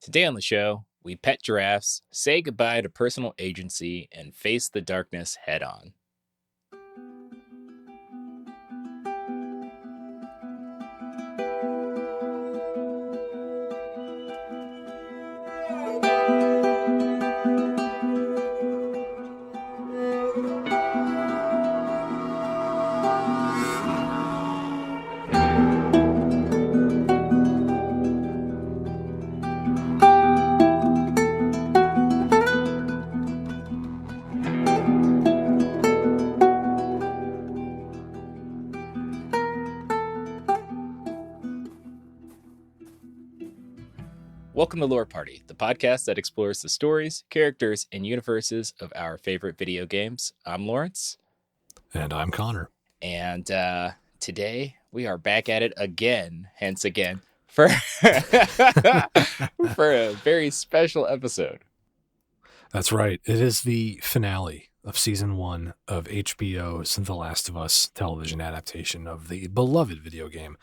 Today on the show, we pet giraffes, say goodbye to personal agency, and face the darkness head on. Welcome to Lore Party, the podcast that explores the stories, characters, and universes of our favorite video games. I'm Lawrence. And I'm Connor. And today we are back at it again, for, for a very special episode. That's right. It is the finale of season 1 of HBO's The Last of Us television adaptation of the beloved video game.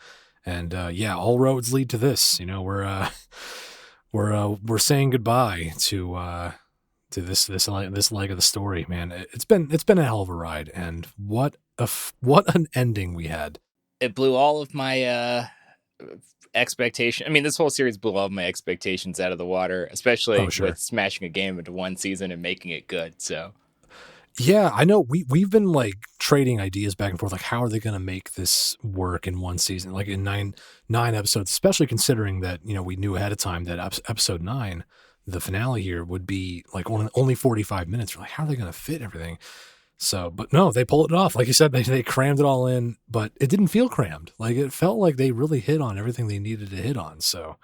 And all roads lead to this. You know, we're saying goodbye to this leg of the story, man. It's been a hell of a ride, and what an ending we had. It blew all of my expectation. I mean, this whole series blew all of my expectations out of the water, especially with smashing a game into one season and making it good. So yeah, I know we've been like trading ideas back and forth, like how are they going to make this work in one season, like in nine episodes, especially considering that, you know, we knew ahead of time that episode 9, the finale here, would be like only 45 minutes. We're like, how are they going to fit everything? So, but no, they pulled it off. Like you said, they crammed it all in, but it didn't feel crammed. Like it felt like they really hit on everything they needed to hit on. So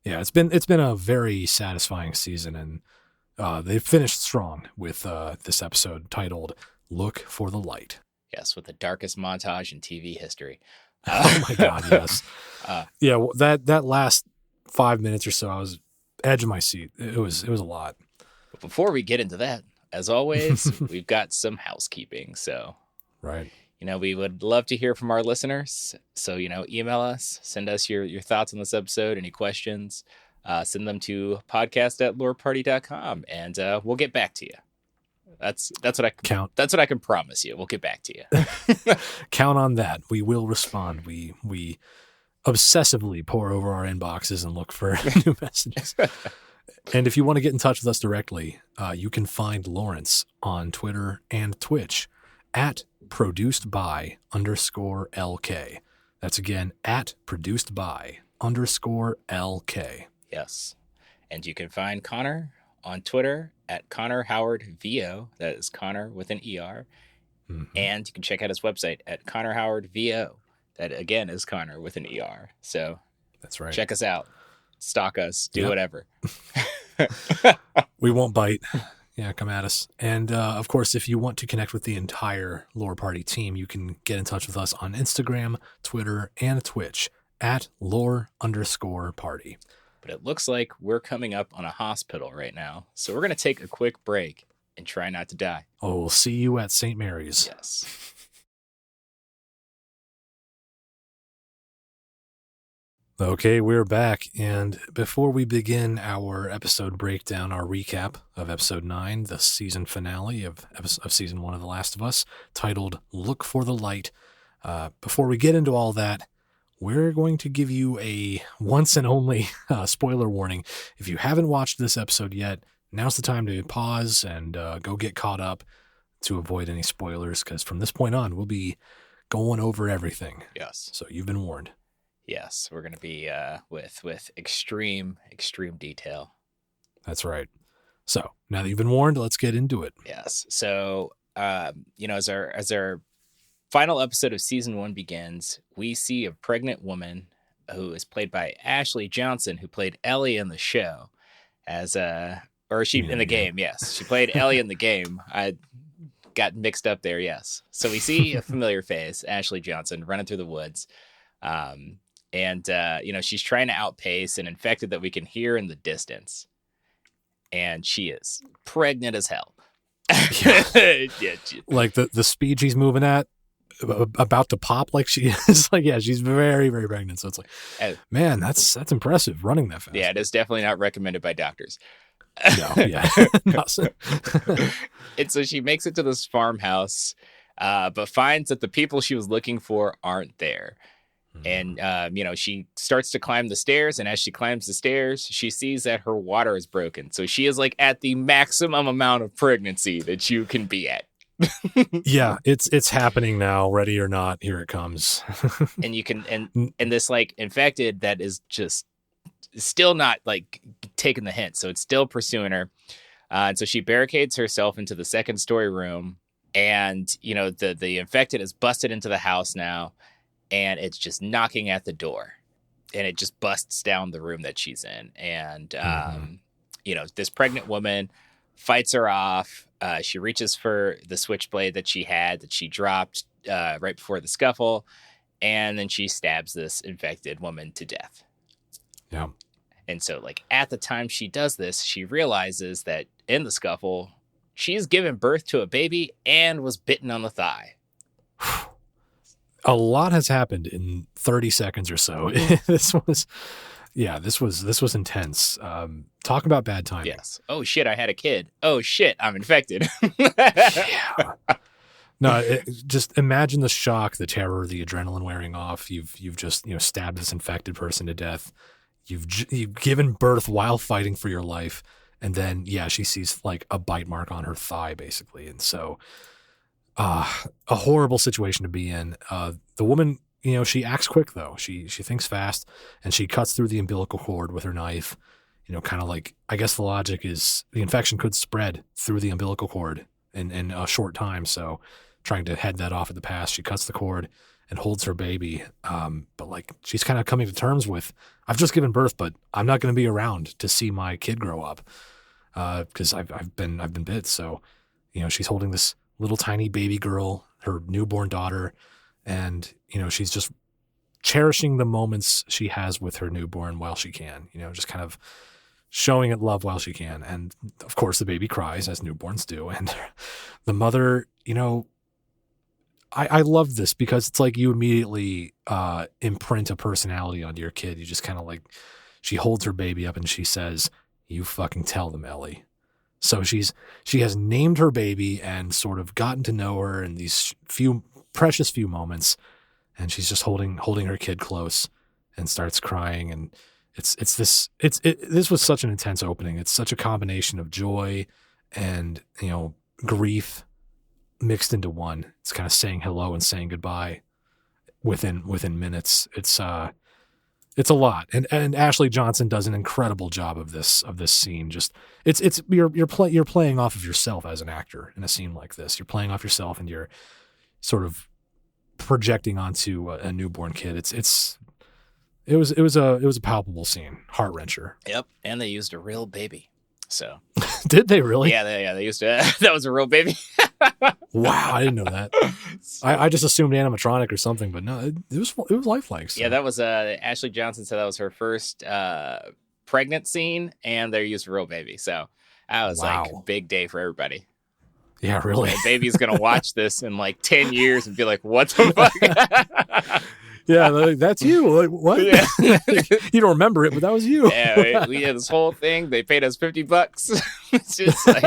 yeah, it's been a very satisfying season, and they finished strong with this episode titled "Look for the Light." Yes, with the darkest montage in TV history. Oh my God, yes. Yeah, that last 5 minutes or so, I was edge of my seat. It was a lot. But before we get into that, as always, we've got some housekeeping. So, right. You know, we would love to hear from our listeners. So, you know, email us, send us your thoughts on this episode, any questions. Send them to podcast@loreparty.com, and we'll get back to you. That's what I count. That's what I can promise you. We'll get back to you. Count on that. We will respond. We obsessively pore over our inboxes and look for new messages. And if you want to get in touch with us directly, you can find Lawrence on Twitter and Twitch at @producedby_LK. That's again at @producedby_LK. Yes. And you can find Connor on Twitter at ConnorHowardVO. That is Connor with an ER. Mm-hmm. And you can check out his website at ConnorHowardVO. That again is Connor with an ER. So that's right. Check us out. Stalk us. Do whatever. We won't bite. Yeah, come at us. And of course, if you want to connect with the entire Lore Party team, you can get in touch with us on Instagram, Twitter, and Twitch at @lore_party. But it looks like we're coming up on a hospital right now. So we're going to take a quick break and try not to die. Oh, we'll see you at St. Mary's. Yes. Okay, we're back. And before we begin our episode breakdown, our recap of episode 9, the season finale of season 1 of The Last of Us, titled Look for the Light, before we get into all that, we're going to give you a once and only spoiler warning. If you haven't watched this episode yet, now's the time to pause and go get caught up to avoid any spoilers, because from this point on, we'll be going over everything. Yes. So you've been warned. Yes, we're going to be with extreme detail. That's right. So now that you've been warned, let's get into it. Yes. So, you know, as our final episode of season 1 begins, we see a pregnant woman who is played by Ashley Johnson, who played Ellie in the show in the game. Yes, she played Ellie in the game. I got mixed up there. Yes. So we see a familiar face, Ashley Johnson, running through the woods. And you know, she's trying to outpace an infected that we can hear in the distance. And she is pregnant as hell. Yeah. Like the speed she's moving at, about to pop like she is. Like, yeah, she's very, very pregnant. So it's like, Uh, man, that's impressive running that fast. yeah, it is definitely not recommended by doctors. No, yeah. And so she makes it to this farmhouse, but finds that the people she was looking for aren't there. And, she starts to climb the stairs. And as she climbs the stairs, she sees that her water is broken. So she is like at the maximum amount of pregnancy that you can be at. Yeah, it's happening now. Ready or not, here it comes. And you can, and this like infected that is just still not like taking the hint. So it's still pursuing her. And so she barricades herself into the second story room. And, the infected is busted into the house now. And it's just knocking at the door, and it just busts down the room that she's in. And, this pregnant woman fights her off. She reaches for the switchblade that she dropped right before the scuffle. And then she stabs this infected woman to death. Yeah. And so like at the time she does this, she realizes that in the scuffle, she's given birth to a baby and was bitten on the thigh. A lot has happened in 30 seconds or so. This was intense. Talk about bad timing. Yes. Oh shit, I had a kid. Oh shit, I'm infected. Yeah. No, just imagine the shock, the terror, the adrenaline wearing off. You've just stabbed this infected person to death. You've given birth while fighting for your life, and then she sees like a bite mark on her thigh, basically, and so. A horrible situation to be in. The woman, she acts quick though. She thinks fast, and she cuts through the umbilical cord with her knife. Kind of like, I guess the logic is the infection could spread through the umbilical cord in a short time. So trying to head that off at the pass, she cuts the cord and holds her baby. But like she's kind of coming to terms with, I've just given birth, but I'm not going to be around to see my kid grow up because I've been bit. So she's holding this little tiny baby girl, her newborn daughter, and she's just cherishing the moments she has with her newborn while she can, just kind of showing it love while she can. And of course the baby cries, as newborns do, and the mother, I love this because it's like you immediately imprint a personality onto your kid. You just kind of like, she holds her baby up and she says, "You fucking tell them, Ellie." So she has named her baby and sort of gotten to know her in these precious few moments, and she's just holding her kid close and starts crying. And this was such an intense opening. It's such a combination of joy and grief mixed into one. It's kind of saying hello and saying goodbye within minutes. It's a lot, and Ashley Johnson does an incredible job of this scene. Just you're playing off of yourself as an actor in a scene like this. You're playing off yourself, and you're sort of projecting onto a newborn kid. It was a palpable scene, heart wrencher. Yep, and they used a real baby. So did they really? Yeah, they used to. That was a real baby. Wow, I didn't know that. I just assumed animatronic or something, but no, it was lifelike. So. Yeah, that was Ashley Johnson said that was her first pregnant scene, and they used a real baby. So that was like a big day for everybody. Yeah, really. The baby's gonna watch this in like 10 years and be like, "What the fuck?" Yeah, like, that's you. Like, what? Yeah. You don't remember it, but that was you. Yeah, we had this whole thing. They paid us $50. It's just like,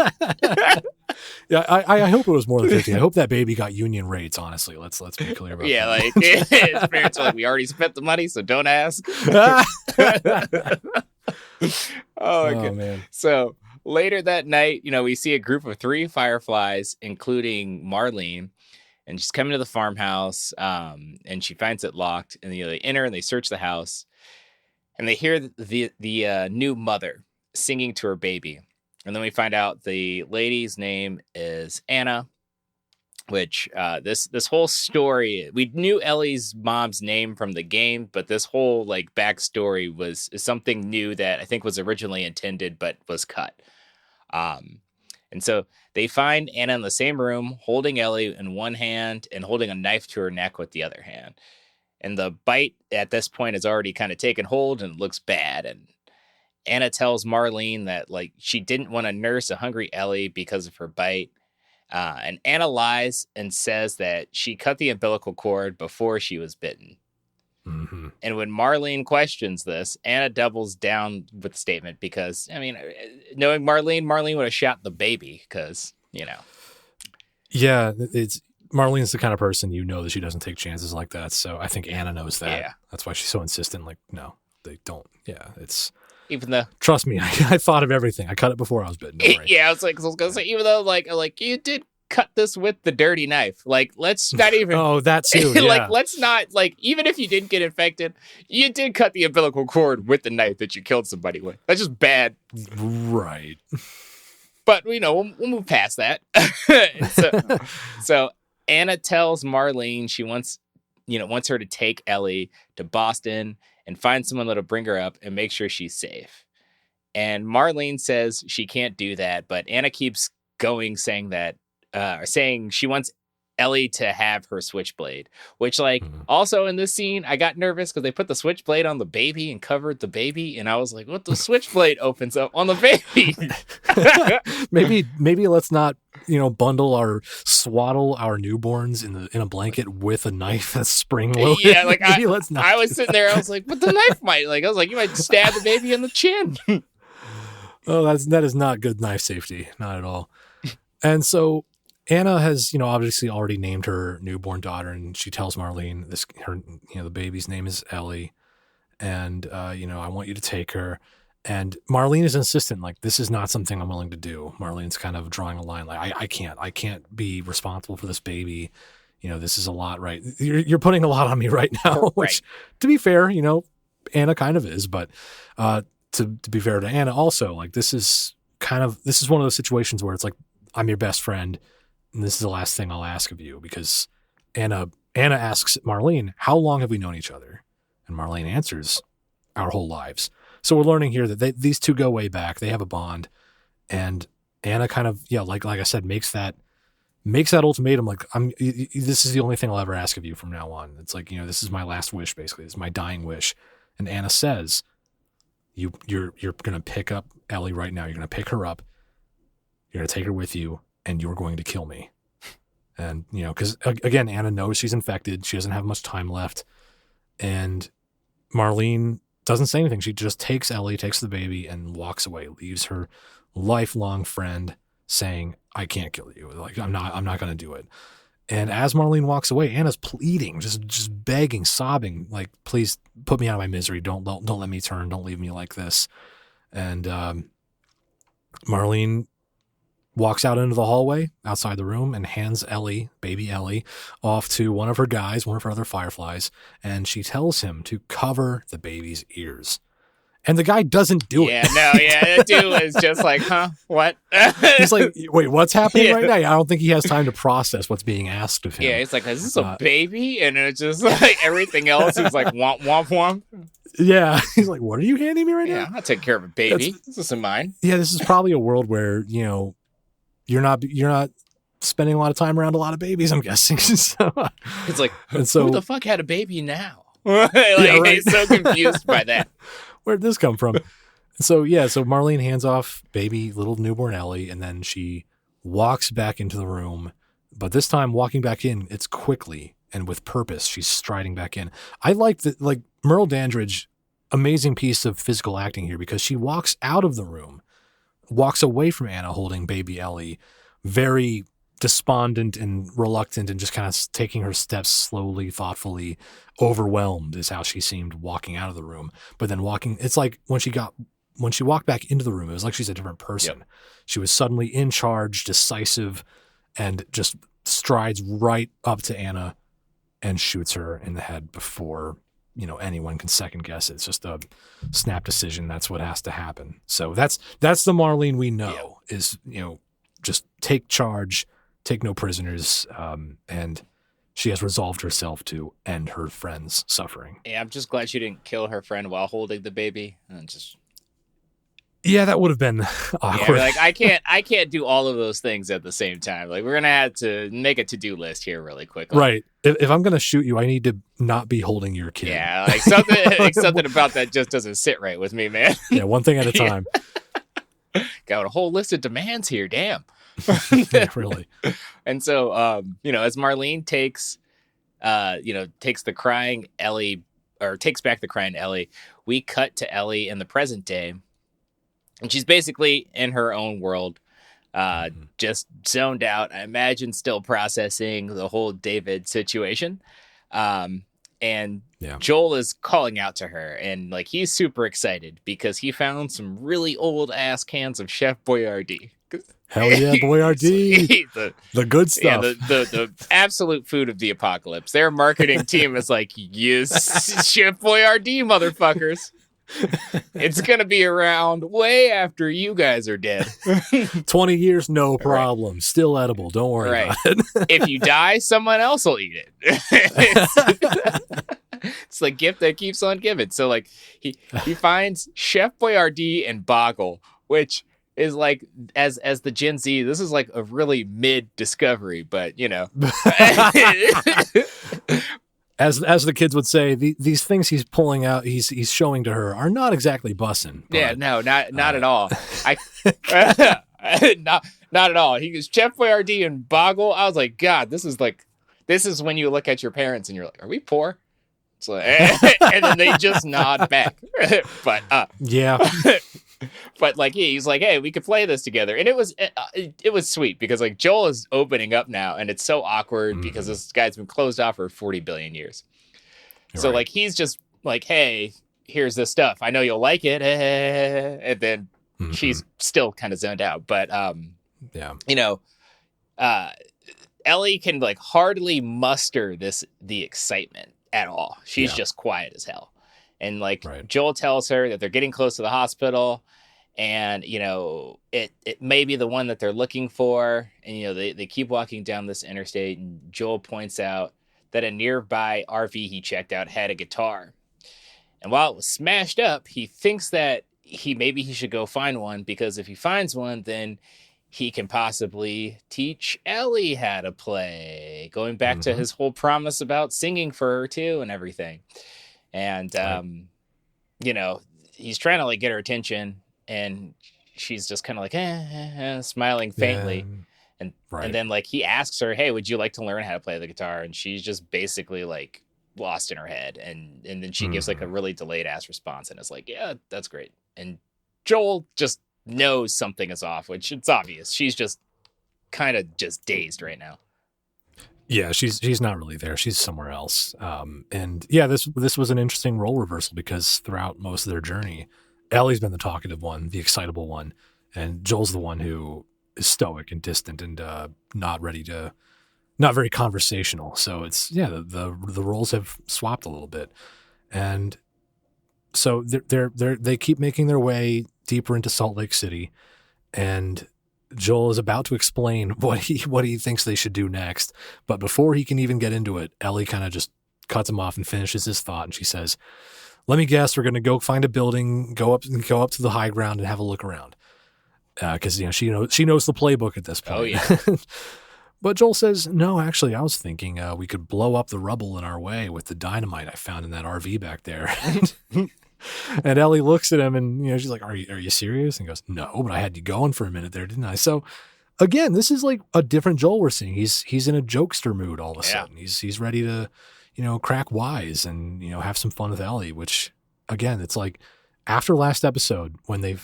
yeah. I hope it was more than 50. I hope that baby got union rates. Honestly, let's be clear about that. Yeah, like his parents are like, we already spent the money, so don't ask. Oh man. So later that night, we see a group of 3 fireflies, including Marlene. And she's coming to the farmhouse, and she finds it locked. And they enter and they search the house, and they hear the new mother singing to her baby. And then we find out the lady's name is Anna, which this whole story, we knew Ellie's mom's name from the game, but this whole like backstory is something new that I think was originally intended but was cut. And so they find Anna in the same room, holding Ellie in one hand and holding a knife to her neck with the other hand. And the bite at this point has already kind of taken hold and looks bad. And Anna tells Marlene that like she didn't want to nurse a hungry Ellie because of her bite. And Anna lies and says that she cut the umbilical cord before she was bitten. Mm-hmm. And when Marlene questions this, Anna doubles down with the statement because, I mean, knowing Marlene would have shot the baby because, you know. Yeah, Marlene's the kind of person that she doesn't take chances like that. So I think Anna knows that. Yeah. That's why she's so insistent. Like, no, they don't. Yeah, it's... Even though... Trust me, I thought of everything. I cut it before I was bitten. Don't worry. Yeah, I was going to say, even though, like, you did cut this with the dirty knife. Like, let's not even... Oh, that too, yeah. Like, let's not, like, even if you didn't get infected, you did cut the umbilical cord with the knife that you killed somebody with. That's just bad. Right. But, we'll move past that. So Anna tells Marlene she wants her to take Ellie to Boston and find someone that'll bring her up and make sure she's safe. And Marlene says she can't do that, but Anna keeps going, saying she wants Ellie to have her switchblade, which, like, also in this scene, I got nervous because they put the switchblade on the baby and covered the baby, and I was like, what, the switchblade opens up on the baby? maybe let's not, swaddle our newborns in a blanket with a knife that's spring loaded. Yeah, like, let's not. I was sitting there, I was like, but the knife might, you might stab the baby in the chin. Oh, that is not good knife safety, not at all. And so Anna has, obviously already named her newborn daughter, and she tells Marlene the baby's name is Ellie, and I want you to take her. And Marlene is insistent, like, this is not something I'm willing to do. Marlene's kind of drawing a line, like, I can't be responsible for this baby. This is a lot, right? You're putting a lot on me right now, which, to be fair, Anna kind of is, but to be fair to Anna also, like, this is one of those situations where it's like, I'm your best friend, and this is the last thing I'll ask of you, because Anna asks Marlene, how long have we known each other? And Marlene answers, our whole lives. So we're learning here that these two go way back. They have a bond, and Anna kind of, like I said, makes that ultimatum. Like, this is the only thing I'll ever ask of you from now on. It's like, this is my last wish, basically. This is my dying wish. And Anna says, you're going to pick up Ellie right now. You're going to pick her up. You're going to take her with you, and you're going to kill me. And, because, again, Anna knows she's infected. She doesn't have much time left. And Marlene doesn't say anything. She just takes Ellie, takes the baby, and walks away, leaves her lifelong friend saying, I can't kill you. Like, I'm not going to do it. And as Marlene walks away, Anna's pleading, just begging, sobbing, like, please put me out of my misery. Don't let me turn. Don't leave me like this. And Marlene walks out into the hallway outside the room and hands Ellie, baby Ellie, off to one of her guys, one of her other fireflies, and she tells him to cover the baby's ears. And the guy doesn't do it. Yeah, no, that dude is just like, huh? What? He's like, wait, what's happening right now? I don't think he has time to process what's being asked of him. Yeah, he's like, is this a baby? And it's just like everything else is like, womp, womp, womp. Yeah. He's like, what are you handing me right now? Yeah, I'll take care of a baby. This isn't mine. Yeah, this is probably a world where, you're not spending a lot of time around a lot of babies, I'm guessing. So, it's like, who the fuck had a baby now? He's so confused by that. Where'd this come from? So Marlene hands off baby little newborn Ellie, and then she walks back into the room. But this time, walking back in, it's quickly and with purpose. She's striding back in. I like that. Like, Merle Dandridge, amazing piece of physical acting here, because she walks out of the room, walks away from Anna holding baby Ellie, very despondent and reluctant, and just kind of taking her steps slowly, thoughtfully. Overwhelmed is how she seemed walking out of the room. But then it's like when she walked back into the room, it was like she's a different person. Yep. She was suddenly in charge, decisive, and just strides right up to Anna and shoots her in the head before anyone can second guess it. It's just a snap decision. That's what has to happen. So that's the Marlene we know. Yep. Is just take charge, take no prisoners, and she has resolved herself to end her friend's suffering. Yeah, I'm just glad she didn't kill her friend while holding the baby. Yeah, that would have been awkward. Yeah, like, I can't do all of those things at the same time. Like, we're gonna have to make a to-do list here really quickly. Right. If I'm gonna shoot you, I need to not be holding your kid. Yeah, like something about that just doesn't sit right with me, man. Yeah, one thing at a time. Got a whole list of demands here. Damn. Yeah, really. And so, as Marlene takes the crying Ellie, or takes back the crying Ellie, we cut to Ellie in the present day, and she's basically in her own world, just zoned out. I imagine still processing the whole David situation. And Joel is calling out to her, and like he's super excited because he found some really old ass cans of Chef Boyardee. Hell yeah, Boyardee. The good stuff. Yeah, the absolute food of the apocalypse. Their marketing team is like, yes, Chef Boyardee, motherfuckers. It's going to be around way after you guys are dead. 20 years, no problem. Right. Still edible. Don't worry about it. If you die, someone else will eat it. It's like gift that keeps on giving. So like he finds Chef Boyardee and Boggle, which is like, as the Gen Z, this is like a really mid discovery, but As the kids would say, these things he's pulling out, he's showing to her are not exactly bussin'. Yeah, no, not at all. Not at all. He goes Chef Boyardee and Boggle. I was like, God, this is when you look at your parents and you're like, are we poor? It's like, and then they just nod back. But yeah. But like he's like, hey, we could play this together, and it was sweet because like Joel is opening up now, and it's so awkward because this guy's been closed off for 40 billion years. So like he's just like, hey, here's this stuff. I know you'll like it, and then she's still kind of zoned out. But Ellie can like hardly muster the excitement at all. She's just quiet as hell. And like Joel tells her that they're getting close to the hospital, and it may be the one that they're looking for. And they keep walking down this interstate, and Joel points out that a nearby RV he checked out had a guitar. And while it was smashed up, he thinks that maybe he should go find one, because if he finds one, then he can possibly teach Ellie how to play, going back to his whole promise about singing for her too and everything. And, he's trying to like get her attention, and she's just kind of like, smiling faintly. Yeah. And then like he asks her, hey, would you like to learn how to play the guitar? And she's just basically like lost in her head. And then she gives like a really delayed ass response, and it's like, yeah, that's great. And Joel just knows something is off, which it's obvious. She's just kind of just dazed right now. Yeah, she's not really there. She's somewhere else. And yeah, this was an interesting role reversal, because throughout most of their journey, Ellie's been the talkative one, the excitable one, and Joel's the one who is stoic and distant and not very conversational. So it's the roles have swapped a little bit, and so they keep making their way deeper into Salt Lake City, and Joel is about to explain what he thinks they should do next. But before he can even get into it, Ellie kind of just cuts him off and finishes his thought. And she says, let me guess, we're going to go find a building, go up to the high ground and have a look around. Cause she knows the playbook at this point. Oh yeah. But Joel says, no, actually, I was thinking we could blow up the rubble in our way with the dynamite I found in that RV back there. And Ellie looks at him, and she's like, "Are you serious?" And he goes, "No, but I had you going for a minute there, didn't I?" So, again, this is like a different Joel we're seeing. He's in a jokester mood all of a sudden. He's ready to, crack wise and have some fun with Ellie. Which, again, it's like after last episode when they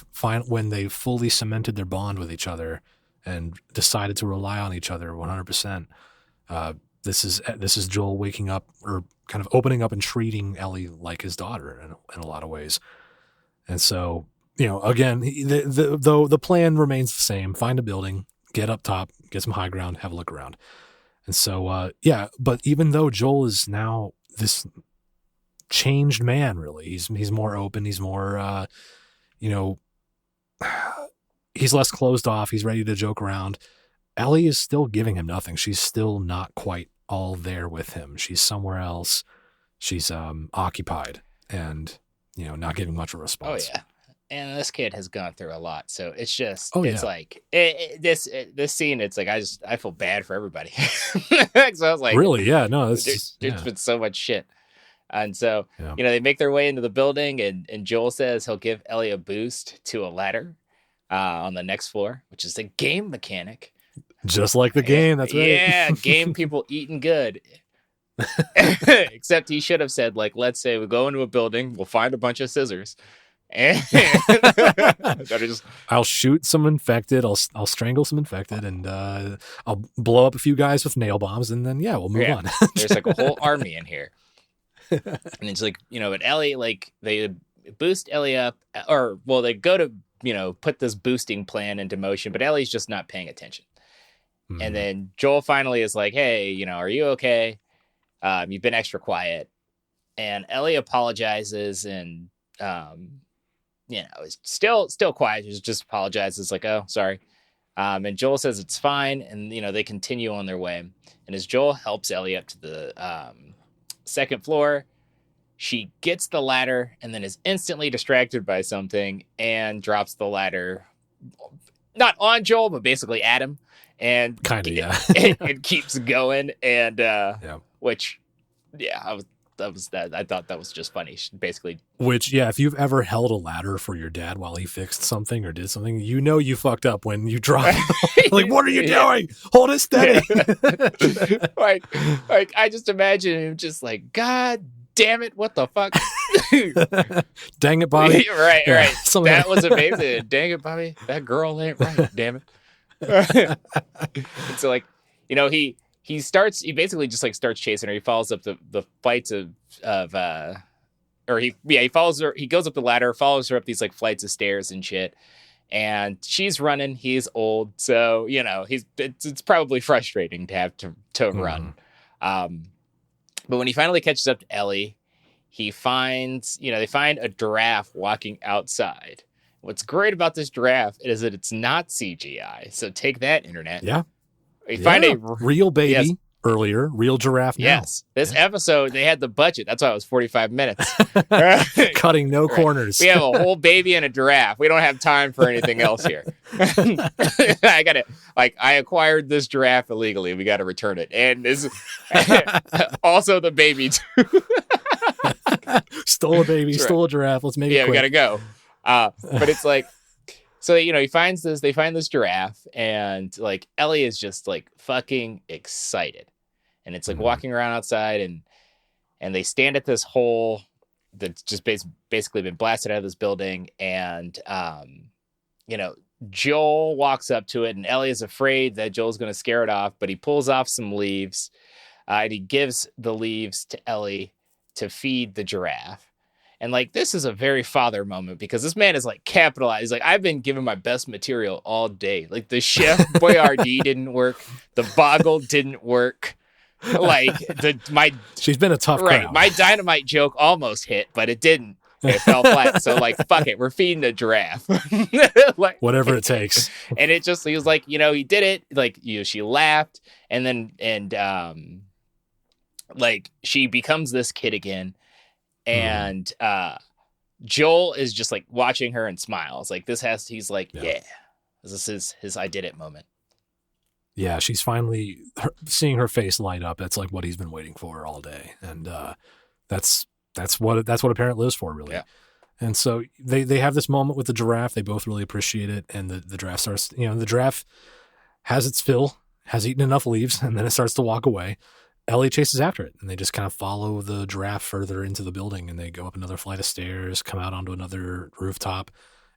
fully cemented their bond with each other and decided to rely on each other 100%. This is Joel waking up, or kind of opening up and treating Ellie like his daughter in a lot of ways. And so, again, the plan remains the same: find a building, get up top, get some high ground, have a look around. And so, but even though Joel is now this changed man, really, he's more open, he's more, he's less closed off, he's ready to joke around. Ellie is still giving him nothing. She's still not quite all there with him. She's somewhere else. She's occupied and, not giving much of a response. Oh, yeah. And this kid has gone through a lot. So it's just, like this scene, it's like, I feel bad for everybody. So I was like, really? Yeah, no, there's been so much shit. And so, they make their way into the building, and Joel says he'll give Ellie a boost to a ladder on the next floor, which is a game mechanic. Just like the game. That's right. Yeah, game people eating good. Except he should have said, like, let's say we go into a building, we'll find a bunch of scissors, and I'll shoot some infected. I'll strangle some infected, and I'll blow up a few guys with nail bombs, and then we'll move on. There's like a whole army in here, and it's like, but Ellie, like, they boost Ellie up, or well, they go to put this boosting plan into motion, but Ellie's just not paying attention. Mm-hmm. And then Joel finally is like, hey, are you okay? You've been extra quiet. And Ellie apologizes and, is still quiet. She just apologizes like, oh, sorry. And Joel says it's fine. And, they continue on their way. And as Joel helps Ellie up to the second floor, she gets the ladder and then is instantly distracted by something and drops the ladder, not on Joel, but basically at him. And kind of, yeah. It keeps going. And, which, I thought that was just funny. Basically, if you've ever held a ladder for your dad while he fixed something or did something, you fucked up when you dropped. Like, what are you doing? Hold it steady. like I just imagine him just like, God damn it, what the fuck? Dang it, Bobby. Right. That was amazing. Dang it, Bobby. That girl ain't right. Damn it. And so, like, he basically just like starts chasing her. He follows up the flights he follows her. He goes up the ladder, follows her up these like flights of stairs and shit. And she's running. He's old, so it's probably frustrating to have to run. But when he finally catches up to Ellie, he finds they find a giraffe walking outside. What's great about this giraffe is that it's not CGI. So take that, internet. Yeah. You find a real baby earlier, real giraffe now. Yes. This episode, they had the budget. That's why it was 45 minutes. Cutting no corners. We have a whole baby and a giraffe. We don't have time for anything else here. I acquired this giraffe illegally. We got to return it. And this also the baby too. Stole a baby, stole a giraffe. Let's make it quick. We got to go. But it's like, so, they find this giraffe, and like Ellie is just like fucking excited. And it's like walking around outside, and they stand at this hole that's just basically been blasted out of this building. And, Joel walks up to it, and Ellie is afraid that Joel's going to scare it off, but he pulls off some leaves, and he gives the leaves to Ellie to feed the giraffe. And like, this is a very father moment because this man is like capitalized. He's like, I've been giving my best material all day. Like the Chef Boyardee didn't work. The Boggle didn't work. Like she's been a tough crowd. My dynamite joke almost hit, but it didn't. It fell flat. So like, fuck it. We're feeding the giraffe. Like, whatever it takes. And it just, he was like, he did it. Like, she laughed like she becomes this kid again. And Joel is just like watching her and smiles. Like he's like, yeah, this is his I did it moment. Yeah, she's finally seeing her face light up. That's like what he's been waiting for all day. And that's what a parent lives for, really. Yeah. And so they have this moment with the giraffe. They both really appreciate it. And the giraffe starts, the giraffe has its fill, has eaten enough leaves, and then it starts to walk away. Ellie chases after it, and they just kind of follow the giraffe further into the building, and they go up another flight of stairs, come out onto another rooftop,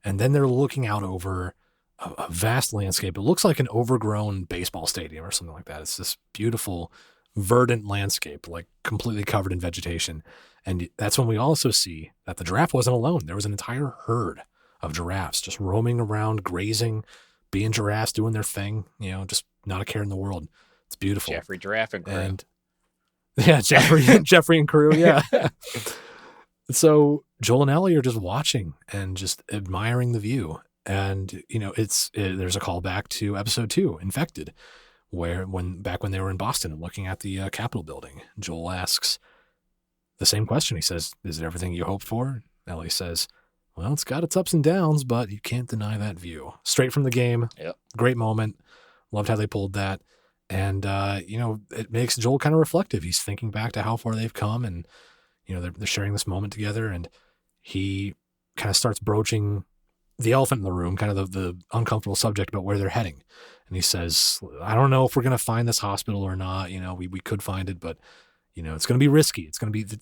and then they're looking out over a vast landscape. It looks like an overgrown baseball stadium or something like that. It's this beautiful, verdant landscape, like completely covered in vegetation. And that's when we also see that the giraffe wasn't alone. There was an entire herd of giraffes just roaming around, grazing, being giraffes, doing their thing, just not a care in the world. It's beautiful. Jeffrey Giraffe and crew. And yeah, Jeffrey and crew. Yeah. So Joel and Ellie are just watching and just admiring the view. And, there's a call back to episode 2, Infected, when they were in Boston and looking at the Capitol building. Joel asks the same question. He says, is it everything you hoped for? Ellie says, well, it's got its ups and downs, but you can't deny that view. Straight from the game. Yep. Great moment. Loved how they pulled that. And, it makes Joel kind of reflective. He's thinking back to how far they've come, and, they're sharing this moment together, and he kind of starts broaching the elephant in the room, kind of the uncomfortable subject about where they're heading. And he says, I don't know if we're going to find this hospital or not. We could find it, but, it's going to be risky. It's going to be,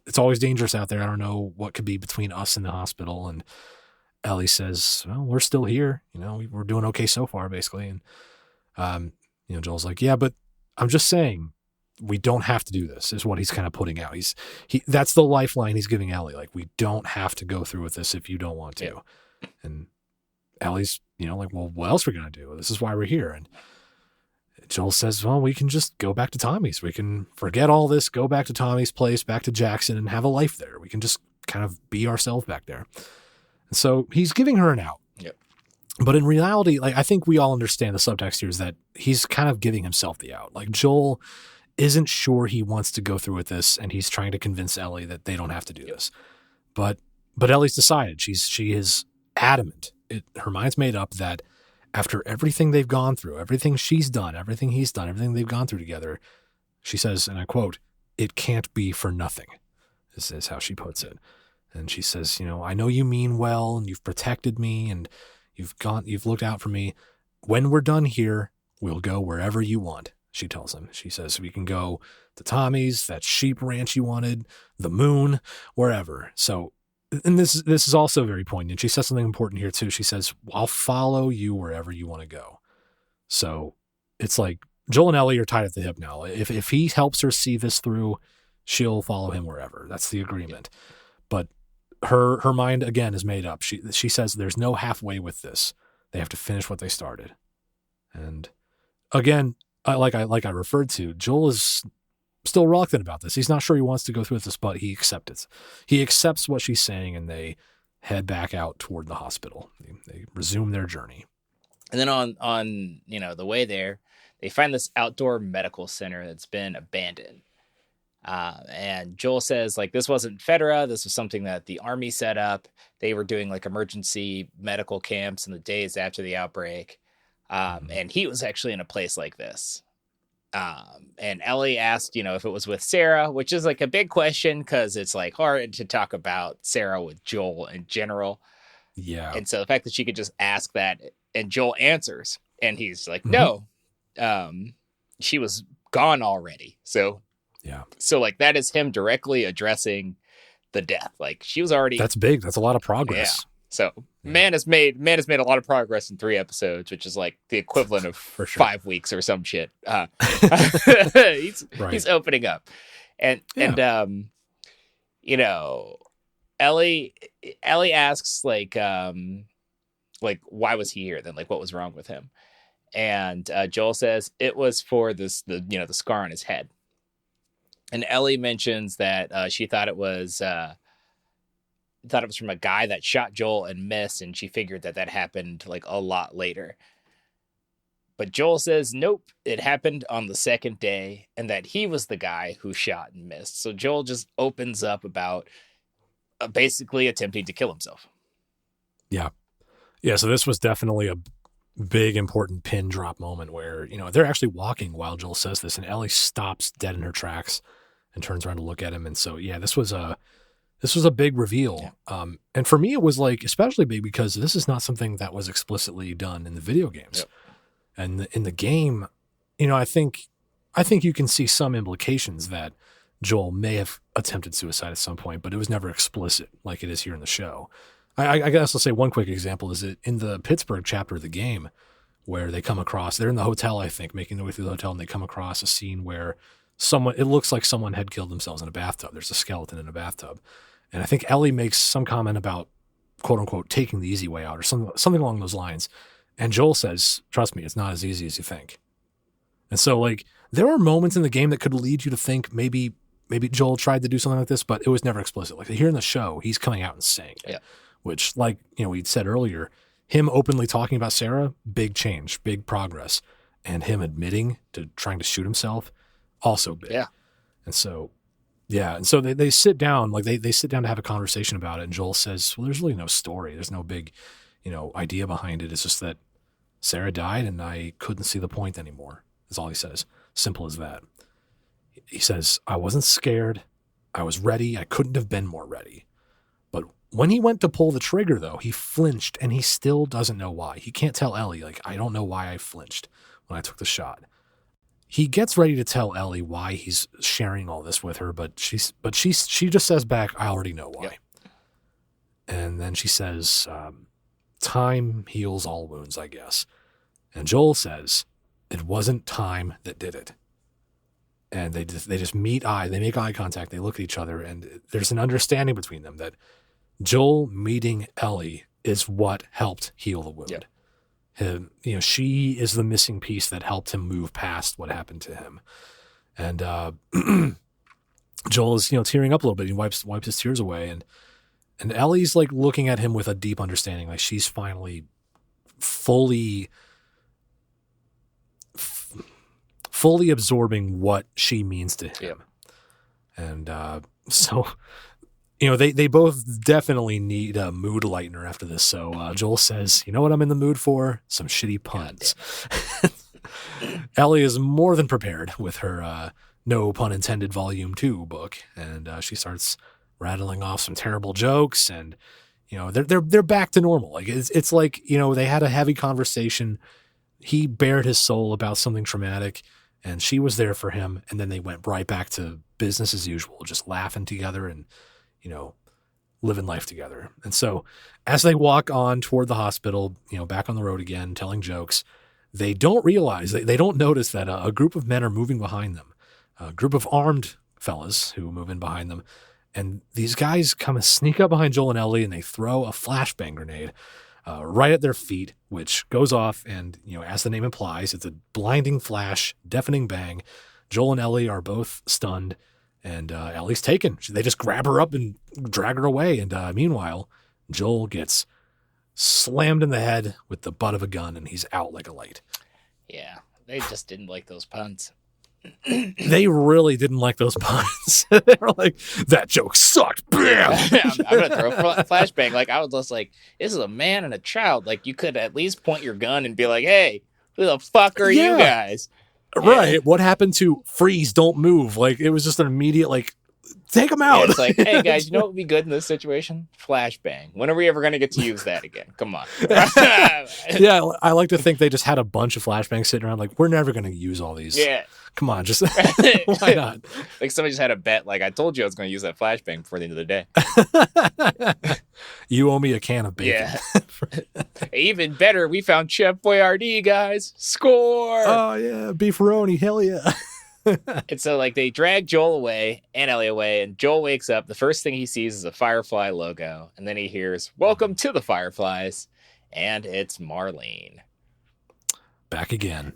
it's always dangerous out there. I don't know what could be between us and the hospital. And Ellie says, well, we're still here. We're doing okay so far, basically. And, Joel's like, yeah, but I'm just saying we don't have to do this, is what he's kind of putting out. That's the lifeline he's giving Ellie. Like, we don't have to go through with this if you don't want to. Yeah. And Ellie's, like, well, what else are we going to do? This is why we're here. And Joel says, well, we can just go back to Tommy's. We can forget all this, go back to Tommy's place, back to Jackson, and have a life there. We can just kind of be ourselves back there. And so he's giving her an out. Yep. But in reality, like, I think we all understand the subtext here is that he's kind of giving himself the out. Like, Joel isn't sure he wants to go through with this, and he's trying to convince Ellie that they don't have to do this. But Ellie's decided. She is adamant. Her mind's made up that after everything they've gone through, everything she's done, everything he's done, everything they've gone through together, she says, and I quote, "It can't be for nothing." This is how she puts it. And she says, I know you mean well, and you've protected me, and you've looked out for me. When we're done here, we'll go wherever you want, she tells him. She says, we can go to Tommy's, that sheep ranch you wanted, the moon, wherever. So, and this is also very poignant. She says something important here too. She says, I'll follow you wherever you want to go. So it's like Joel and Ellie are tied at the hip now. If he helps her see this through, she'll follow him wherever. That's the agreement. But her mind again is made up. She says there's no halfway with this. They have to finish what they started. And again, like I referred to, Joel is still reluctant about this. He's not sure he wants to go through with this, but he accepts it. He accepts what she's saying, and they head back out toward the hospital. They resume their journey. And then on the way there, they find this outdoor medical center that's been abandoned. And Joel says, like, this wasn't Fedra. This was something that the Army set up. They were doing like emergency medical camps in the days after the outbreak. And he was actually in a place like this. And Ellie asked, if it was with Sarah, which is like a big question because it's like hard to talk about Sarah with Joel in general. Yeah. And so the fact that she could just ask that and Joel answers and he's like, no, she was gone already. So, yeah. So like that is him directly addressing the death. Like she was already. That's big. That's a lot of progress. Yeah. So man has made a lot of progress in 3 episodes, which is like the equivalent of 5 weeks or some shit. He's opening up, and Ellie asks like why was he here then? Like what was wrong with him? And Joel says it was for the scar on his head. And Ellie mentions that she thought it was from a guy that shot Joel and missed, and she figured that happened like a lot later. But Joel says, nope, it happened on the second day, and that he was the guy who shot and missed. So Joel just opens up about basically attempting to kill himself. Yeah. Yeah, so this was definitely a big, important pin drop moment where, they're actually walking while Joel says this, and Ellie stops dead in her tracks and turns around to look at him. And so, yeah, this was a big reveal. Yeah. And for me, it was like especially big because this is not something that was explicitly done in the video games. Yep. And in the game, I think you can see some implications that Joel may have attempted suicide at some point, but it was never explicit like it is here in the show. I guess I'll say one quick example is that in the Pittsburgh chapter of the game where they're in the hotel, I think, making their way through the hotel, and they come across a scene where it looks like someone had killed themselves in a bathtub. There's a skeleton in a bathtub. And I think Ellie makes some comment about, quote unquote, taking the easy way out or something along those lines. And Joel says, trust me, it's not as easy as you think. And so like there are moments in the game that could lead you to think maybe Joel tried to do something like this, but it was never explicit. Like here in the show, he's coming out and saying it, which like, we'd said earlier, him openly talking about Sarah, big change, big progress. And him admitting to trying to shoot himself, also big. Yeah. And so they sit down, like they sit down to have a conversation about it. And Joel says, well, there's really no story. There's no big, idea behind it. It's just that Sarah died and I couldn't see the point anymore. That's all he says. Simple as that. He says, I wasn't scared. I was ready. I couldn't have been more ready. But When he went to pull the trigger, though, he flinched, and he still doesn't know why. He can't tell Ellie, like, I don't know why I flinched when I took the shot. He gets ready to tell Ellie why he's sharing all this with her, but she just says back, I already know why. Yep. And then she says, time heals all wounds, I guess. And Joel says, it wasn't time that did it. And they just meet eyes. They make eye contact. They look at each other, and there's an understanding between them that Joel meeting Ellie is what helped heal the wound. Yep. She is the missing piece that helped him move past what happened to him. And Joel is, tearing up a little bit. He wipes his tears away, and Ellie's like looking at him with a deep understanding. Like she's finally fully absorbing what she means to him. Yep. And so they both definitely need a mood lightener after this. So Joel says, you know what I'm in the mood for? Some shitty puns. Ellie is more than prepared with her No Pun Intended Volume 2 book. And she starts rattling off some terrible jokes. And, they're back to normal. Like it's like, they had a heavy conversation. He bared his soul about something traumatic, and she was there for him. And then they went right back to business as usual, just laughing together and, living life together. And so as they walk on toward the hospital, back on the road again, telling jokes, they don't realize, they don't notice that a group of men are moving behind them, a group of armed fellas who move in behind them. And these guys come and sneak up behind Joel and Ellie, and they throw a flashbang grenade right at their feet, which goes off. And, as the name implies, it's a blinding flash, deafening bang. Joel and Ellie are both stunned. And Ellie's taken. They just grab her up and drag her away. And meanwhile, Joel gets slammed in the head with the butt of a gun, and he's out like a light. Yeah, they just didn't like those puns. They really didn't like those puns. They were like, that joke sucked. Bam! I'm going to throw a flashbang. Like, I was just like, this is a man and a child. Like, you could at least point your gun and be like, hey, who the fuck are you guys? Right. Yeah. What happened to freeze, don't move? Like, it was just an immediate, like, take them out. Yeah, it's like, hey, guys, you know what would be good in this situation? Flashbang. When are we ever going to get to use that again? Come on. Yeah, I like to think they just had a bunch of flashbangs sitting around. Like, we're never going to use all these. Yeah. Come on, just why not? Like, somebody just had a bet. Like, I told you I was going to use that flashbang before the end of the day. You owe me a can of bacon. Yeah. Even better, we found Chef Boyardee, guys. Score! Oh, yeah. Beefaroni. Hell yeah. And so, like, they drag Joel away and Ellie away, and Joel wakes up. The first thing he sees is a Firefly logo, and then he hears, welcome to the Fireflies, and it's Marlene. Back again.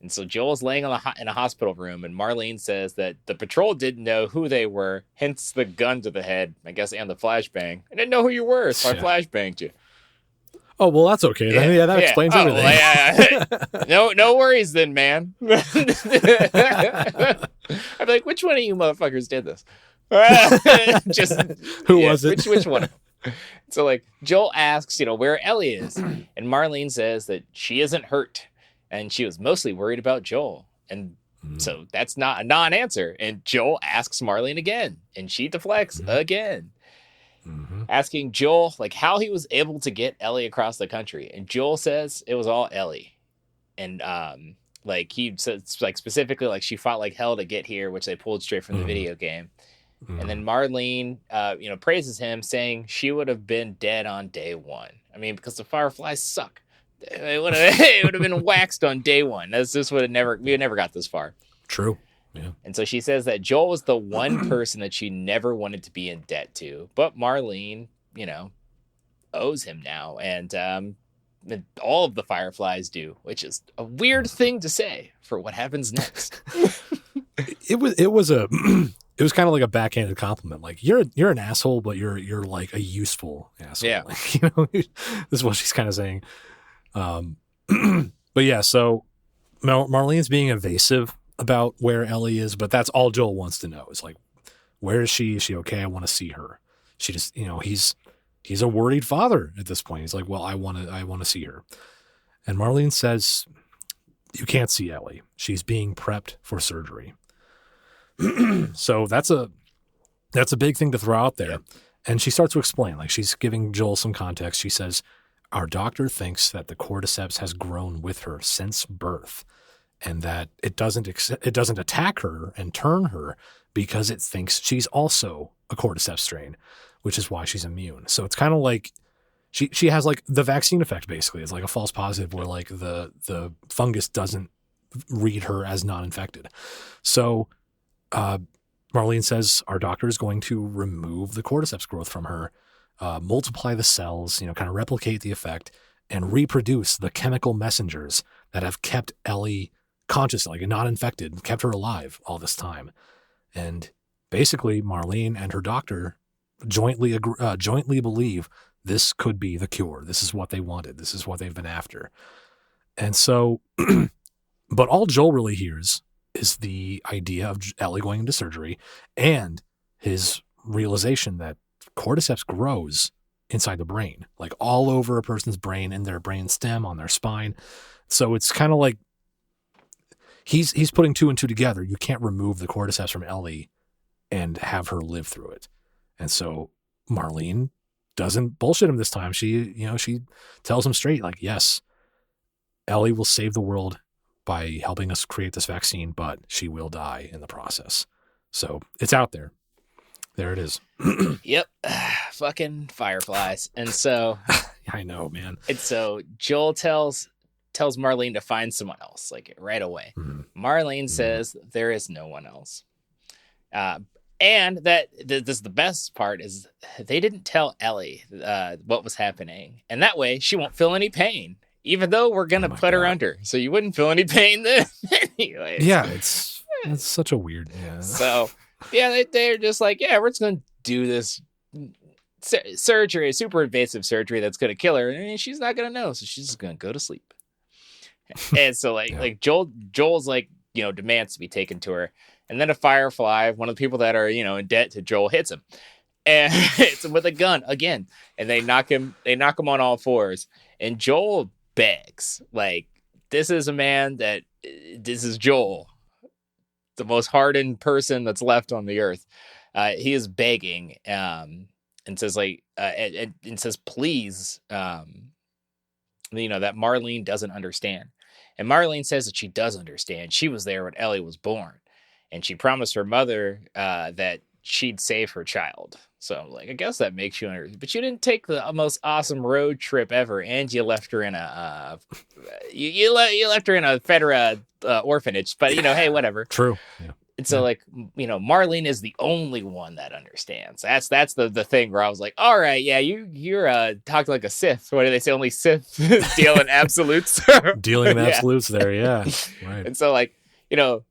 And so Joel's laying in a hospital room, and Marlene says that the patrol didn't know who they were, hence the gun to the head, I guess, and the flashbang. I didn't know who you were, so I flashbanged you. Oh, well, that's okay. Yeah, that explains everything. Well, no worries then, man. I'd be like, which one of you motherfuckers did this? Who was it? Which one? So, like, Joel asks, where Ellie is, and Marlene says that she isn't hurt, and she was mostly worried about Joel. And so that's not a non-answer. And Joel asks Marlene again, and she deflects again. Asking Joel, like, how he was able to get Ellie across the country. And Joel says it was all Ellie. And, like, he says, like, specifically, like, she fought like hell to get here, which they pulled straight from the video game. And then Marlene, praises him, saying she would have been dead on day one. I mean, because the Fireflies suck. It would have been waxed on day one. We would never got this far. True. Yeah. And so she says that Joel was the one person that she never wanted to be in debt to, but Marlene, owes him now, and all of the Fireflies do, which is a weird thing to say for what happens next. It was kind of like a backhanded compliment. Like, you're an asshole, but you're like a useful asshole. Yeah. Like, this is what she's kind of saying. But yeah, so Marlene's being evasive about where Ellie is, but that's all Joel wants to know. Is like, where is she? Is she okay? I want to see her. She just, he's a worried father at this point. He's like, well, I want to see her. And Marlene says, you can't see Ellie. She's being prepped for surgery. So that's a big thing to throw out there. And she starts to explain, like she's giving Joel some context. She says, our doctor thinks that the cordyceps has grown with her since birth, and that it doesn't attack her and turn her because it thinks she's also a cordyceps strain, which is why she's immune. So it's kind of like she has like the vaccine effect, basically. It's like a false positive where like the fungus doesn't read her as non-infected. So Marlene says our doctor is going to remove the cordyceps growth from her, multiply the cells, kind of replicate the effect, and reproduce the chemical messengers that have kept Ellie conscious, like not infected, kept her alive all this time. And basically, Marlene and her doctor jointly believe this could be the cure. This is what they wanted. This is what they've been after. And so, but all Joel really hears is the idea of Ellie going into surgery and his realization that cordyceps grows inside the brain, like all over a person's brain, in their brain stem, on their spine. So it's kind of like he's putting two and two together. You can't remove the cordyceps from Ellie and have her live through it. And so Marlene doesn't bullshit him this time. She tells him straight, like, yes, Ellie will save the world by helping us create this vaccine, but she will die in the process. So it's out there. There it is. Yep. Fucking fireflies. And so I know, man. And so Joel tells Marlene to find someone else, like right away. Mm-hmm. Marlene says there is no one else. And that this is the best part is they didn't tell Ellie what was happening. And that way she won't feel any pain, even though we're going to put her under. So you wouldn't feel any pain then. Anyways. Yeah, it's such a weird. Yeah. So, yeah, they're just like, yeah, we're just going to do this surgery, super invasive surgery that's going to kill her. And she's not going to know. So she's just going to go to sleep. And so like Joel's like, demands to be taken to her. And then a firefly, one of the people that are, in debt to Joel, hits him and hits him with a gun again. And they knock him on all fours. And Joel begs, like, this is Joel, the most hardened person that's left on the earth. He is begging, and says like, and says, please, that Marlene doesn't understand. And Marlene says that she does understand. She was there when Ellie was born. And she promised her mother that she'd save her child. So, like, I guess that makes you understand. But you didn't take the most awesome road trip ever, and you left her in a you left her in a Federa orphanage. But hey, whatever. True. Yeah. And so, like, Marlene is the only one that understands. That's the thing where I was like, all right, yeah, you're talking like a Sith. What do they say? Only Sith deal in absolutes. Dealing in absolutes there, yeah. Right. And so, like,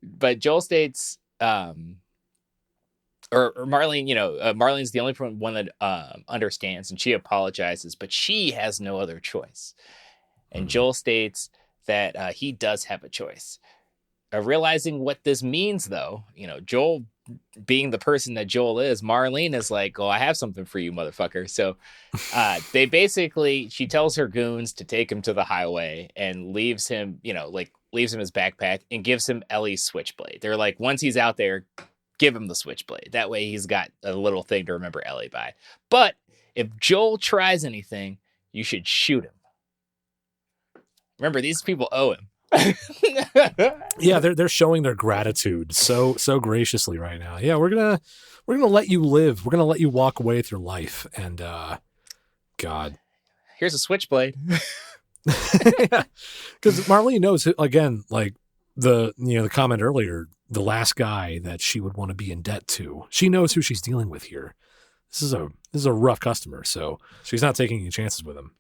but Joel states, or Marlene, Marlene's the only one that understands, and she apologizes, but she has no other choice. And Joel states that he does have a choice. Realizing what this means, though, Joel being the person that Joel is, Marlene is like, oh, I have something for you, motherfucker. So she tells her goons to take him to the highway and leaves him his backpack and gives him Ellie's switchblade. They're like, once he's out there, give him the switchblade. That way he's got a little thing to remember Ellie by. But if Joel tries anything, you should shoot him. Remember, these people owe him. Yeah, they're showing their gratitude so graciously right now. Yeah, we're gonna let you live. We're gonna let you walk away with your life. And God, here's a switchblade. Because Marlene knows, again, like the comment earlier, the last guy that she would want to be in debt to. She knows who she's dealing with here. This is a rough customer, so she's not taking any chances with him.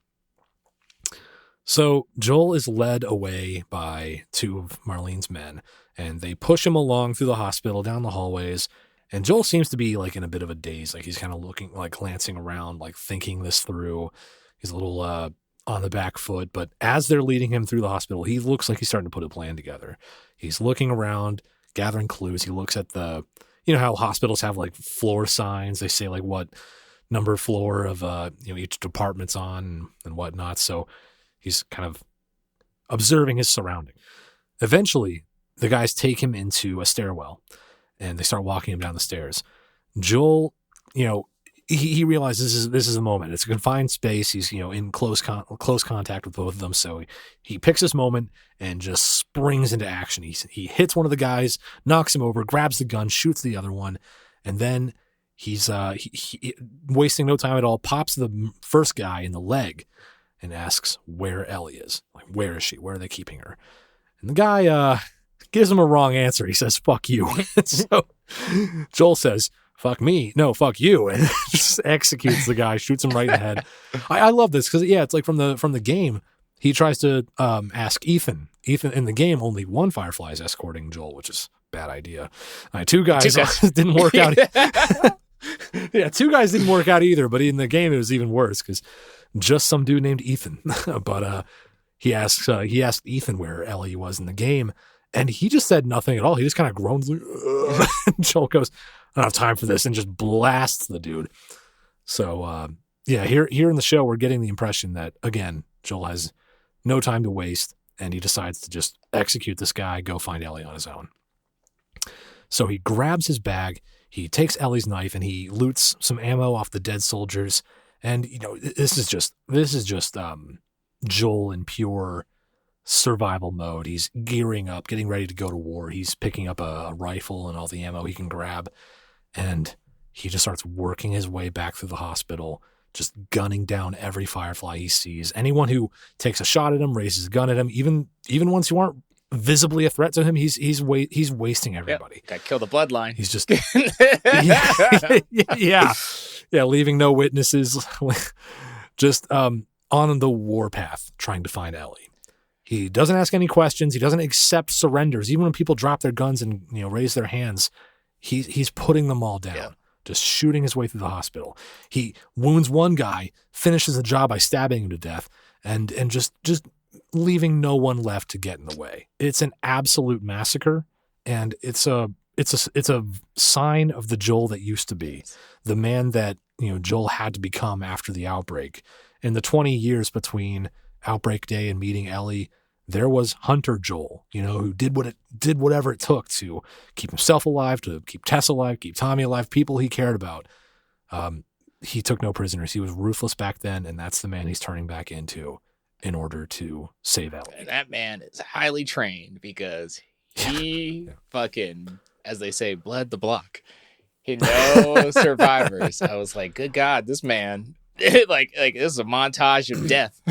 So Joel is led away by two of Marlene's men, and they push him along through the hospital, down the hallways. And Joel seems to be like in a bit of a daze, like he's kind of looking, like glancing around, like thinking this through. He's a little on the back foot, but as they're leading him through the hospital, he looks like he's starting to put a plan together. He's looking around, gathering clues. He looks at how hospitals have like floor signs. They say like what number floor of each department's on and whatnot. So he's kind of observing his surrounding. Eventually, the guys take him into a stairwell, and they start walking him down the stairs. Joel, he realizes this is the moment. It's a confined space. He's in close contact with both of them. So he picks this moment and just springs into action. He hits one of the guys, knocks him over, grabs the gun, shoots the other one, and then he's he wasting no time at all, pops the first guy in the leg and asks where Ellie is. Like, where is she? Where are they keeping her? And the guy gives him a wrong answer. He says, "Fuck you." So Joel says, "Fuck me. No, fuck you." And just executes the guy, shoots him right in the head. I love this because, it's like from the game, he tries to ask Ethan. Ethan, in the game, only one Firefly is escorting Joel, which is a bad idea. Two guys didn't work out. Yeah, two guys didn't work out either, but in the game, it was even worse because just some dude named Ethan. But he asked Ethan where Ellie was in the game, and he just said nothing at all. He just kind of groans. Like, Joel goes, "I don't have time for this," and just blasts the dude. So, here in the show, we're getting the impression that, again, Joel has no time to waste, and he decides to just execute this guy, go find Ellie on his own. So he grabs his bag, he takes Ellie's knife, and he loots some ammo off the dead soldiers. And, this is just Joel in pure survival mode. He's gearing up, getting ready to go to war. He's picking up a rifle and all the ammo he can grab. And he just starts working his way back through the hospital, just gunning down every Firefly he sees. Anyone who takes a shot at him, raises a gun at him, even ones who aren't visibly a threat to him, he's wasting everybody. Got to kill the bloodline. He's just yeah, leaving no witnesses, just on the warpath, trying to find Ellie. He doesn't ask any questions. He doesn't accept surrenders. Even when people drop their guns and raise their hands, he's putting them all down, just shooting his way through the hospital. He wounds one guy, finishes the job by stabbing him to death, and just leaving no one left to get in the way. It's an absolute massacre, and it's a sign of the Joel that used to be, the man that Joel had to become after the outbreak. In the 20 years between Outbreak Day and meeting Ellie, there was Hunter Joel, who did whatever it took to keep himself alive, to keep Tess alive, keep Tommy alive, people he cared about. He took no prisoners. He was ruthless back then, and that's the man he's turning back into in order to save Ellie. And that man is highly trained because he fucking, as they say, bled the block. He knows survivors. I was like, good God, this man, like this is a montage of death.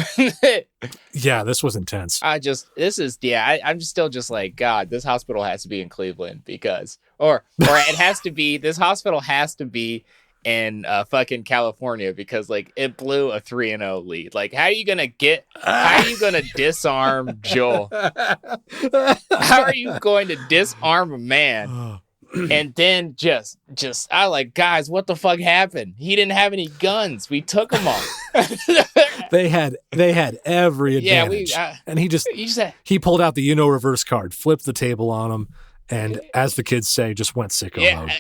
Yeah, this was intense. I'm still just like, God, this hospital has to be in Cleveland because, or it has to be, this hospital has to be in fucking California because it blew a 3-0 lead. How are you gonna disarm Joel? How are you going to disarm a man? And then just I guys, what the fuck happened? He didn't have any guns. We took them all. They had every advantage. And he pulled out the reverse card, flipped the table on him, and as the kids say, just went sicko mode.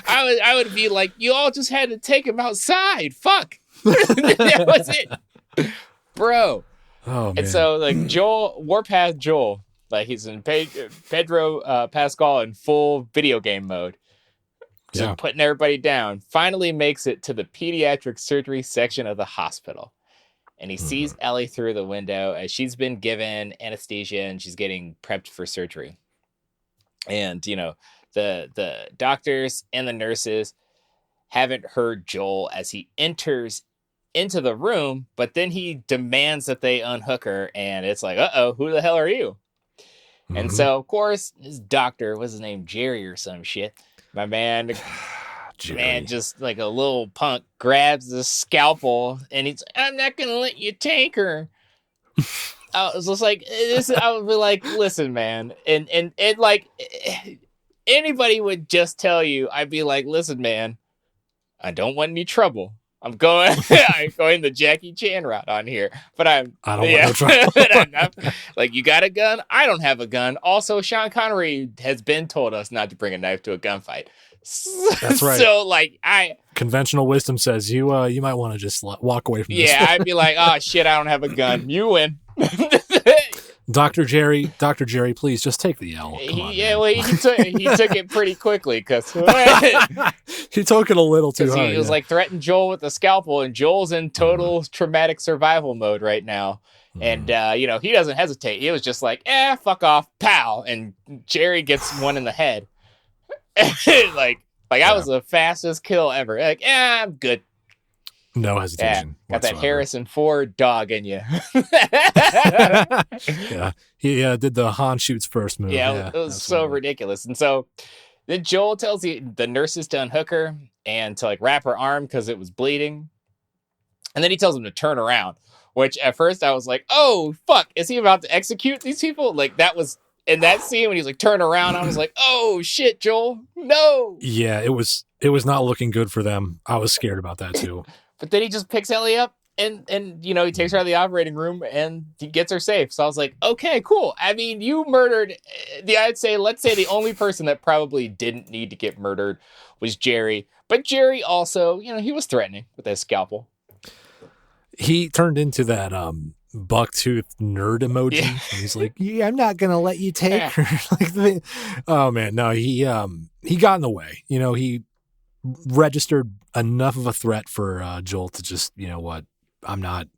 I would be like, you all just had to take him outside. Fuck. That was it. Bro. Oh, man. And so Joel, Warpath Joel, he's in Pedro Pascal in full video game mode. So putting everybody down, finally makes it to the pediatric surgery section of the hospital. And he sees Ellie through the window as she's been given anesthesia and she's getting prepped for surgery. And, the doctors and the nurses haven't heard Joel as he enters into the room, but then he demands that they unhook her. And it's like, uh-oh, who the hell are you? Mm-hmm. And so, of course, his doctor, what's his name, Jerry or some shit, my man, just like a little punk, grabs the scalpel and he's, I'm not going to let you take her. I was just like, I would be like, listen, man. And anybody would just tell you, I'd be like, listen, man, I don't want any trouble. I'm going the Jackie Chan route on here, but I don't want no trouble. You got a gun? I don't have a gun. Also, Sean Connery has been told us not to bring a knife to a gunfight. That's right. So conventional wisdom says you might want to just walk away from this. Yeah, I'd be like, oh shit, I don't have a gun. You win. Dr. Jerry, please just take the L. He took it pretty quickly because He took it a little too Because hard. he was like threatening Joel with the scalpel, and Joel's in total traumatic survival mode right now. And, he doesn't hesitate. He was just like, fuck off, pow. And Jerry gets one in the head. like I was the fastest kill ever. Like, I'm good. No hesitation. Got that Harrison Ford dog in you. Yeah. He did the Han shoots first move. Yeah, it was so ridiculous. And so then Joel tells the nurses to unhook her and to like wrap her arm because it was bleeding. And then he tells them to turn around, which at first I was like, oh, fuck, is he about to execute these people? Like that was in that scene when he's like, turn around. I was like, oh shit, Joel, no. Yeah, it was not looking good for them. I was scared about that too. But then he just picks Ellie up and he takes her out of the operating room and he gets her safe. So I was like, okay, cool. I mean, you murdered let's say the only person that probably didn't need to get murdered was Jerry. But Jerry also, he was threatening with that scalpel. He turned into that bucktooth nerd emoji. Yeah. And he's like, yeah, I'm not going to let you take her. Oh man, no, he got in the way. He registered enough of a threat for Joel to just, what, I'm not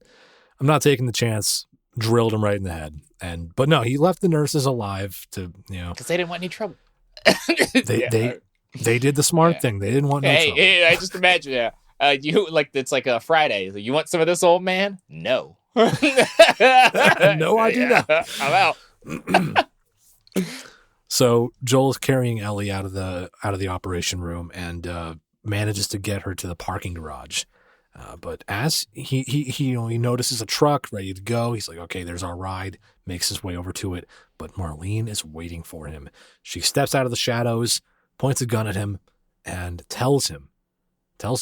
taking the chance. Drilled him right in the head. But no, he left the nurses alive to, because they didn't want any trouble. they did the smart thing. They didn't want no trouble. I just imagine, it's like a Friday. You want some of this, old man? No. No, I do not. I'm out. So Joel is carrying Ellie out of the operation room and manages to get her to the parking garage. But as he notices a truck ready to go, he's like, okay, there's our ride, makes his way over to it. But Marlene is waiting for him. She steps out of the shadows, points a gun at him, and tells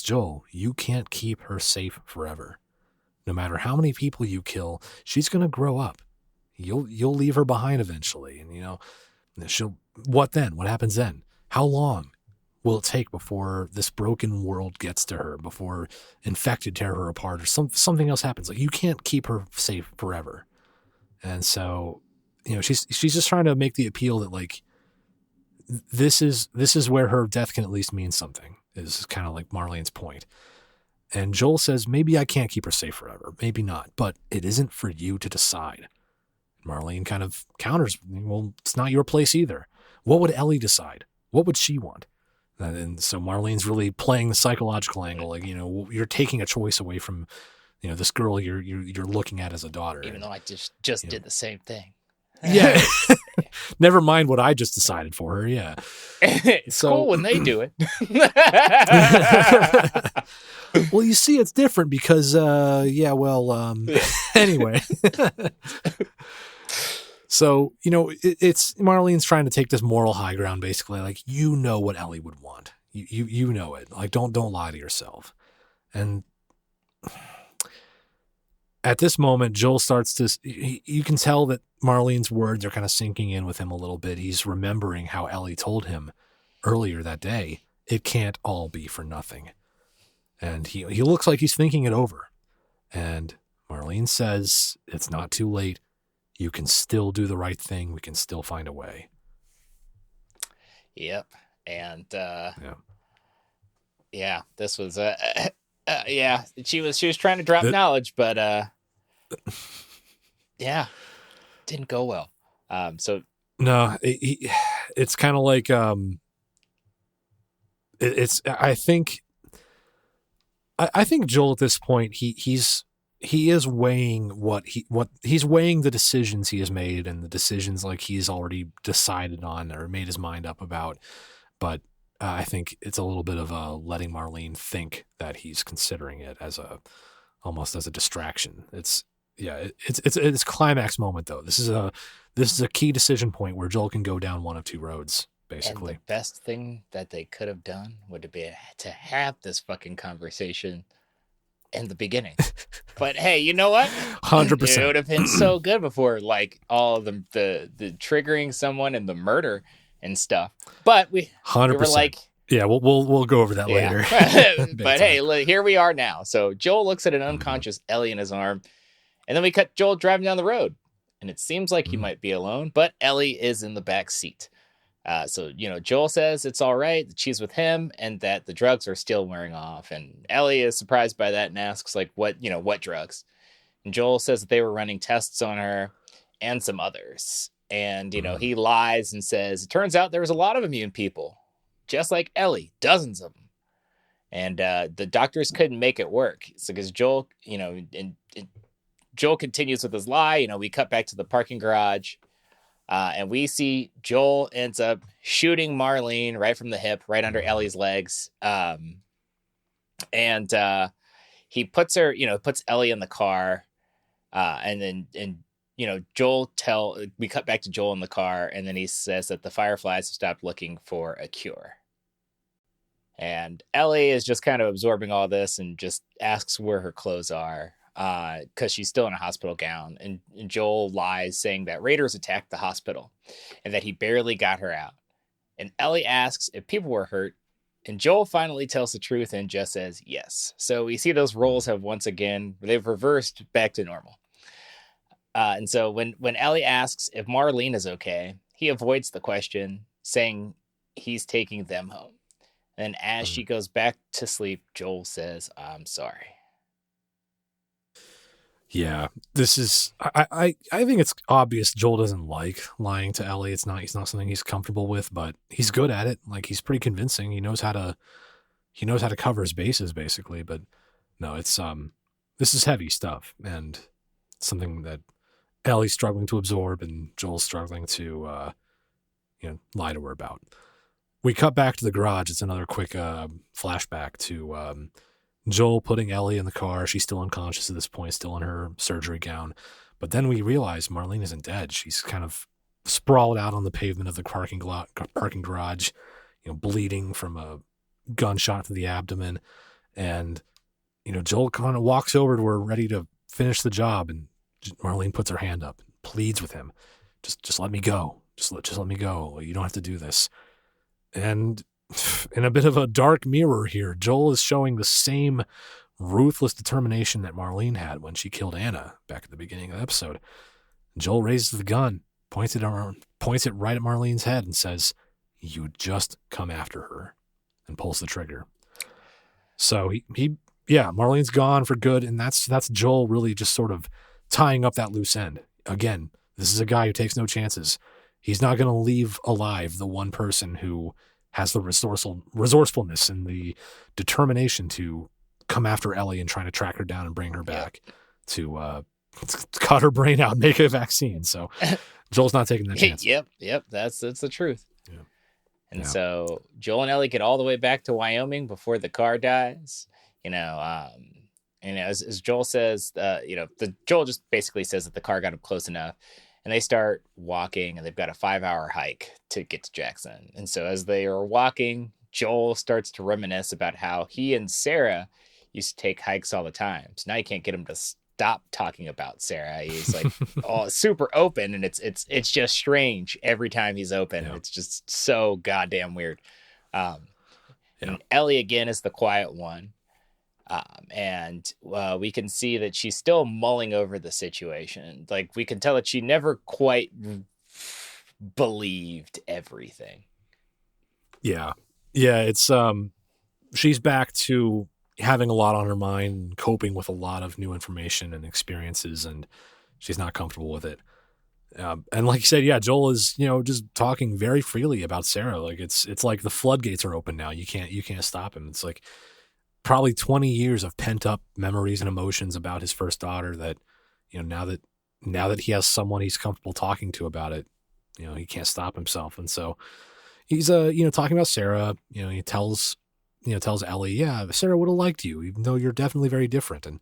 Joel, you can't keep her safe forever. No matter how many people you kill, she's going to grow up. You'll leave her behind eventually. And, what then? What happens then? How long will it take before this broken world gets to her, before infected tear her apart or something else happens? Like, you can't keep her safe forever. And so, she's just trying to make the appeal that like, this is where her death can at least mean something, is kind of like Marlene's point. And Joel says, maybe I can't keep her safe forever. Maybe not, but it isn't for you to decide. Marlene kind of counters, well, it's not your place either. What would Ellie decide? What would she want? And so Marlene's really playing the psychological angle. Like, you're taking a choice away from, this girl you're looking at as a daughter. Even though I just did the same thing. Yeah. Never mind what I just decided for her. Yeah. It's cool when they do it. Well, you see, it's different because, anyway. So, it's Marlene's trying to take this moral high ground, basically. Like, what Ellie would want. You know it. Like, don't lie to yourself. And at this moment, Joel starts to, you can tell that Marlene's words are kind of sinking in with him a little bit. He's remembering how Ellie told him earlier that day, it can't all be for nothing. And he looks like he's thinking it over. And Marlene says, it's not too late. You can still do the right thing. We can still find a way. Yep. And, this was, she was trying to drop knowledge, but, didn't go well. No, it's kind of like, I think Joel at this point, he is weighing what he's weighing the decisions he has made and the decisions like he's already decided on or made his mind up about. But I think it's a little bit of letting Marlene think that he's considering it as almost as a distraction. It's climax moment though. This is a key decision point where Joel can go down one of two roads. Basically. And the best thing that they could have done would be to have this fucking conversation in the beginning. But hey, you know what? 100%. It would have been so good before, like all of the triggering someone and the murder and stuff. But we 100%. We were like, yeah, we'll go over that later. But hey, here we are now. So Joel looks at an unconscious Ellie in his arm, and then we cut Joel driving down the road, and it seems like he might be alone, but Ellie is in the back seat. So, Joel says it's all right that she's with him and that the drugs are still wearing off. And Ellie is surprised by that and asks, like, what drugs? And Joel says that they were running tests on her and some others. And, he lies and says, it turns out there was a lot of immune people, just like Ellie, dozens of them. And the doctors couldn't make it work. It's because Joel, and Joel continues with his lie. We cut back to the parking garage. And we see Joel ends up shooting Marlene right from the hip, right under Ellie's legs. And he puts Ellie in the car. And then we cut back to Joel in the car. And then he says that the Fireflies have stopped looking for a cure. And Ellie is just kind of absorbing all this and just asks where her clothes are. Because she's still in a hospital gown, and Joel lies saying that raiders attacked the hospital and that he barely got her out. And Ellie asks if people were hurt, and Joel finally tells the truth and just says yes. So we see those roles have once again, they've reversed back to normal. And so when Ellie asks if Marlene is okay, he avoids the question, saying he's taking them home. And as she goes back to sleep, Joel says, I'm sorry. Yeah, this is. I think it's obvious Joel doesn't like lying to Ellie. He's not something he's comfortable with, but he's good at it. Like, he's pretty convincing. He knows how to cover his bases, basically. But no, it's this is heavy stuff, and something that Ellie's struggling to absorb, and Joel's struggling to lie to her about. We cut back to the garage. It's another quick flashback to Joel putting Ellie in the car. She's still unconscious at this point, still in her surgery gown. But then we realize Marlene isn't dead. She's kind of sprawled out on the pavement of the parking garage, bleeding from a gunshot to the abdomen. And, Joel kind of walks over to her, ready to finish the job. And Marlene puts her hand up and pleads with him. Just let me go. Just let me go. You don't have to do this. And in a bit of a dark mirror here, Joel is showing the same ruthless determination that Marlene had when she killed Anna back at the beginning of the episode. Joel raises the gun, points it right at Marlene's head and says, "You just come after her," and pulls the trigger. So Marlene's gone for good, and that's Joel really just sort of tying up that loose end. Again, this is a guy who takes no chances. He's not going to leave alive the one person who has the resourcefulness and the determination to come after Ellie and trying to track her down and bring her back to cut her brain out and make a vaccine. So Joel's not taking that chance. Yep. That's the truth. Yeah. And so Joel and Ellie get all the way back to Wyoming before the car dies. As Joel says, Joel just basically says that the car got him close enough. And they start walking, and they've got a 5-hour hike to get to Jackson. And so as they are walking, Joel starts to reminisce about how he and Sarah used to take hikes all the time. So now you can't get him to stop talking about Sarah. He's like super open, and it's just strange every time he's open. Yeah. It's just so goddamn weird. And Ellie again is the quiet one. We can see that she's still mulling over the situation. Like, we can tell that she never quite believed everything. Yeah. It's she's back to having a lot on her mind, coping with a lot of new information and experiences, and she's not comfortable with it. And like you said, Joel is, just talking very freely about Sarah. Like, it's like the floodgates are open now. You can't stop him. It's like probably 20 years of pent up memories and emotions about his first daughter that, now that he has someone he's comfortable talking to about it, he can't stop himself. And so he's, talking about Sarah, he tells Ellie, Sarah would have liked you, even though you're definitely very different. And,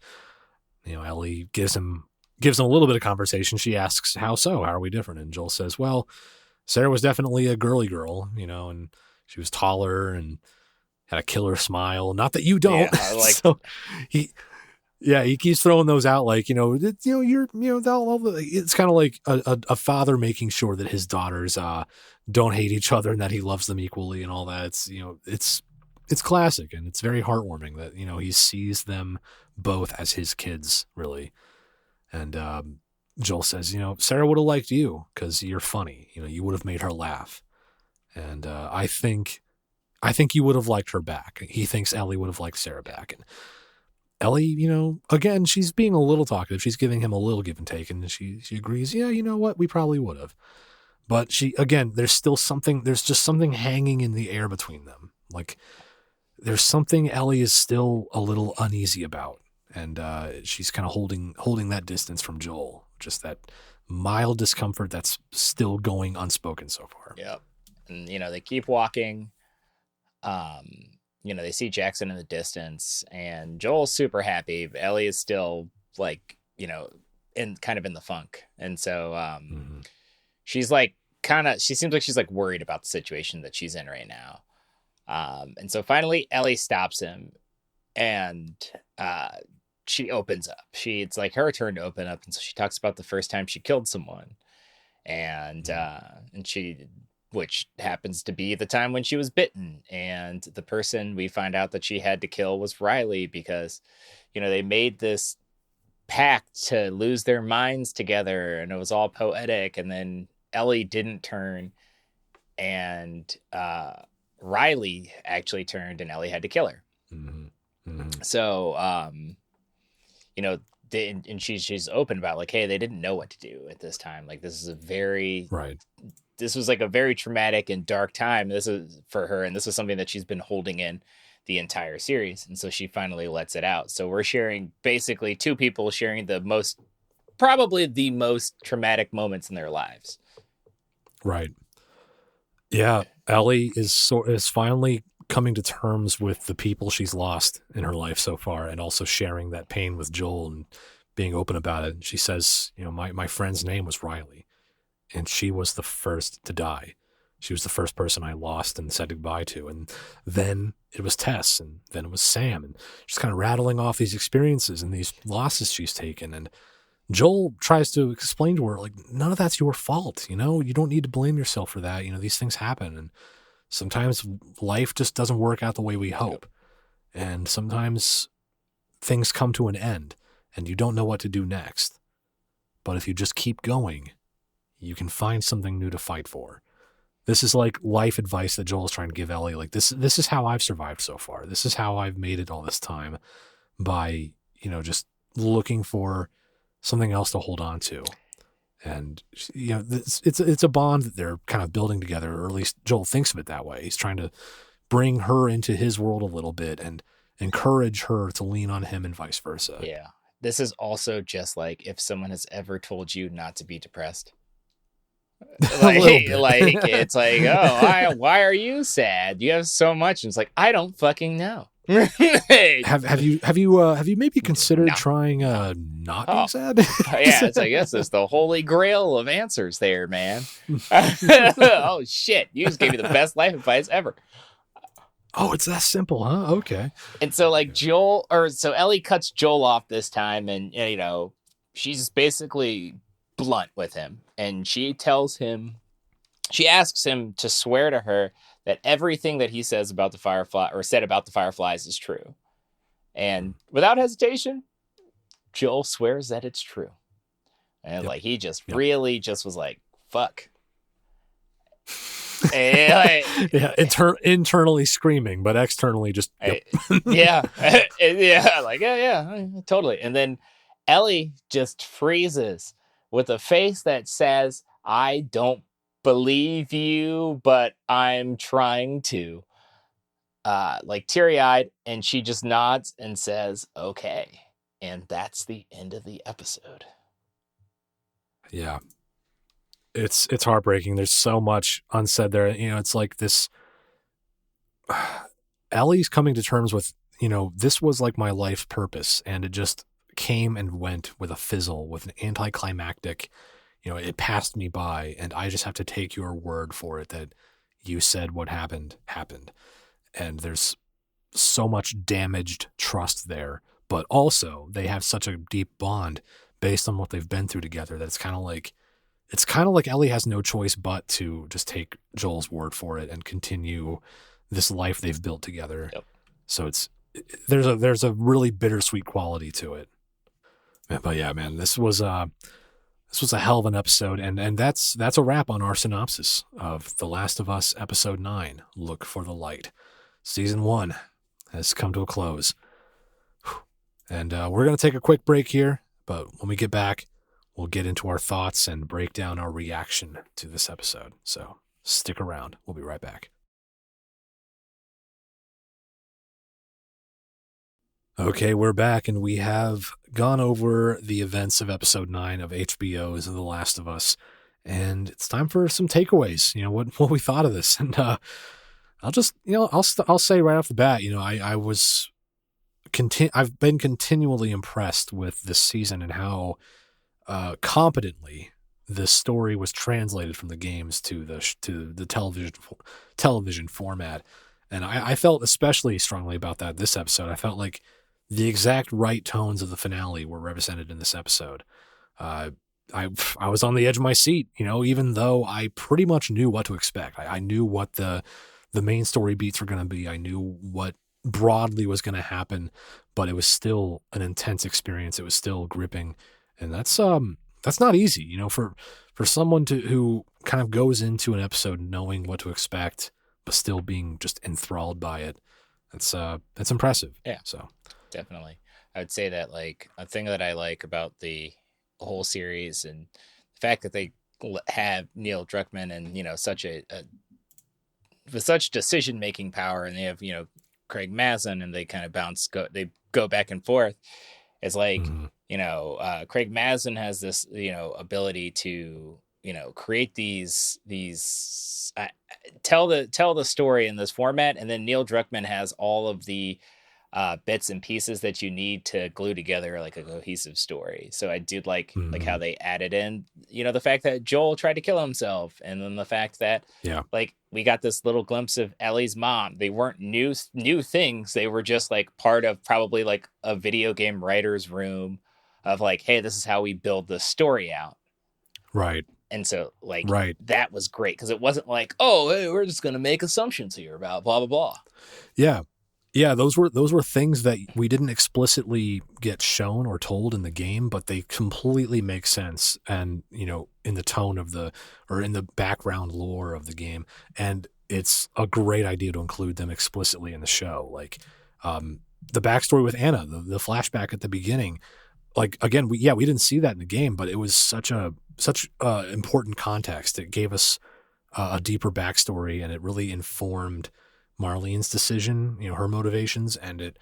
Ellie gives him a little bit of conversation. She asks, how so? How are we different? And Joel says, well, Sarah was definitely a girly girl, and she was taller and had a killer smile. Not that you don't. Yeah, so he keeps throwing those out, like, it's kind of like a father making sure that his daughters don't hate each other and that he loves them equally and all that. It's classic, and it's very heartwarming that he sees them both as his kids, really. And Joel says, Sarah would have liked you because you're funny. You would have made her laugh. And I think you would have liked her back. He thinks Ellie would have liked Sarah back. And Ellie, again, she's being a little talkative. She's giving him a little give and take, and she agrees, yeah, you know what? We probably would have. But there's just something hanging in the air between them. Like, there's something Ellie is still a little uneasy about. And she's kind of holding that distance from Joel. Just that mild discomfort that's still going unspoken so far. Yep. And, they keep walking. They see Jackson in the distance, and Joel's super happy. But Ellie is still like, in the funk. And so she's like she seems like she's like worried about the situation that she's in right now. And so finally Ellie stops him, and she opens up. It's like her turn to open up. And so she talks about the first time she killed someone, and which happens to be the time when she was bitten. And the person we find out that she had to kill was Riley, because, they made this pact to lose their minds together, and it was all poetic. And then Ellie didn't turn, and Riley actually turned, and Ellie had to kill her. Mm-hmm. Mm-hmm. So, and she's open about like, hey, they didn't know what to do at this time. Like, this is a very right. This was like a very traumatic and dark time. This is for her, and this is something that she's been holding in the entire series. And so she finally lets it out. So we're sharing basically two people sharing probably the most traumatic moments in their lives. Right. Yeah. Ellie is finally coming to terms with the people she's lost in her life so far, and also sharing that pain with Joel and being open about it. She says, my friend's name was Riley, and she was the first to die. She was the first person I lost and said goodbye to. And then it was Tess, and then it was Sam. And she's kind of rattling off these experiences and these losses she's taken. And Joel tries to explain to her, like, none of that's your fault. You don't need to blame yourself for that. These things happen. And sometimes life just doesn't work out the way we hope. And sometimes things come to an end and you don't know what to do next. But if you just keep going, you can find something new to fight for. This is like life advice that Joel is trying to give Ellie. Like, this is how I've survived so far. This is how I've made it all this time, by, just looking for something else to hold on to. And, it's a bond that they're kind of building together, or at least Joel thinks of it that way. He's trying to bring her into his world a little bit and encourage her to lean on him and vice versa. Yeah. This is also just like if someone has ever told you not to be depressed. Like it's like, oh, why are you sad? You have so much. And it's like, I don't fucking know. Have you maybe considered trying not being sad? Yeah, it's, I guess it's the holy grail of answers there, man. Oh shit, you just gave me the best life advice ever. Oh, it's that simple, huh? Okay. And so like Ellie cuts Joel off this time, and she's basically blunt with him, and she asks him to swear to her that everything that he says about the Firefly, or said about the Fireflies, is true. And without hesitation, Joel swears that it's true. And like, he just really just was like, fuck. And, yeah, internally screaming, but externally just yeah, like yeah, totally. And then Ellie just freezes with a face that says, I don't believe you, but I'm trying to. Like teary-eyed, and she just nods and says, okay. And that's the end of the episode. Yeah. It's heartbreaking. There's so much unsaid there. It's like this. Ellie's coming to terms with, this was like my life's purpose, and it just came and went with a fizzle, with an anticlimactic, it passed me by, and I just have to take your word for it that you said what happened. And there's so much damaged trust there, but also they have such a deep bond based on what they've been through together that it's kind of like Ellie has no choice but to just take Joel's word for it and continue this life they've built together. Yep. So there's a really bittersweet quality to it. But yeah, man, this was this was a hell of an episode, and that's a wrap on our synopsis of The Last of Us episode 9. Look for the light. Season 1 has come to a close, and we're gonna take a quick break here. But when we get back, we'll get into our thoughts and break down our reaction to this episode. So stick around. We'll be right back. Okay, we're back, and we have gone over the events of episode 9 of HBO's The Last of Us, and it's time for some takeaways. What we thought of this, and I'll just I'll say right off the bat, I've been continually impressed with this season and how competently the story was translated from the games to the television format, and I felt especially strongly about that this episode. I felt like the exact right tones of the finale were represented in this episode. I was on the edge of my seat, even though I pretty much knew what to expect. I knew what the main story beats were going to be. I knew what broadly was going to happen, but it was still an intense experience. It was still gripping, and that's not easy, for someone who kind of goes into an episode knowing what to expect, but still being just enthralled by it. That's impressive. Yeah. So. Definitely. I would say that like a thing that I like about the whole series and the fact that they have Neil Druckmann and, such with such decision-making power, and they have, Craig Mazin, and they kind of they go back and forth. It's like, Craig Mazin has this, ability to, create these tell the story in this format. And then Neil Druckmann has all of the bits and pieces that you need to glue together like a cohesive story. So I did like how they added in, the fact that Joel tried to kill himself, and then the fact that like we got this little glimpse of Ellie's mom. They weren't new things. They were just like part of probably like a video game writer's room of like, hey, this is how we build the story out. Right. And so like that was great, because it wasn't like, oh, hey, we're just going to make assumptions here about blah, blah, blah. Yeah. Yeah, those were things that we didn't explicitly get shown or told in the game, but they completely make sense, and in the tone of in the background lore of the game, and it's a great idea to include them explicitly in the show. Like the backstory with Anna, the flashback at the beginning. Like again, we didn't see that in the game, but it was such important context. It gave us a deeper backstory, and it really informed Marlene's decision, her motivations, and it,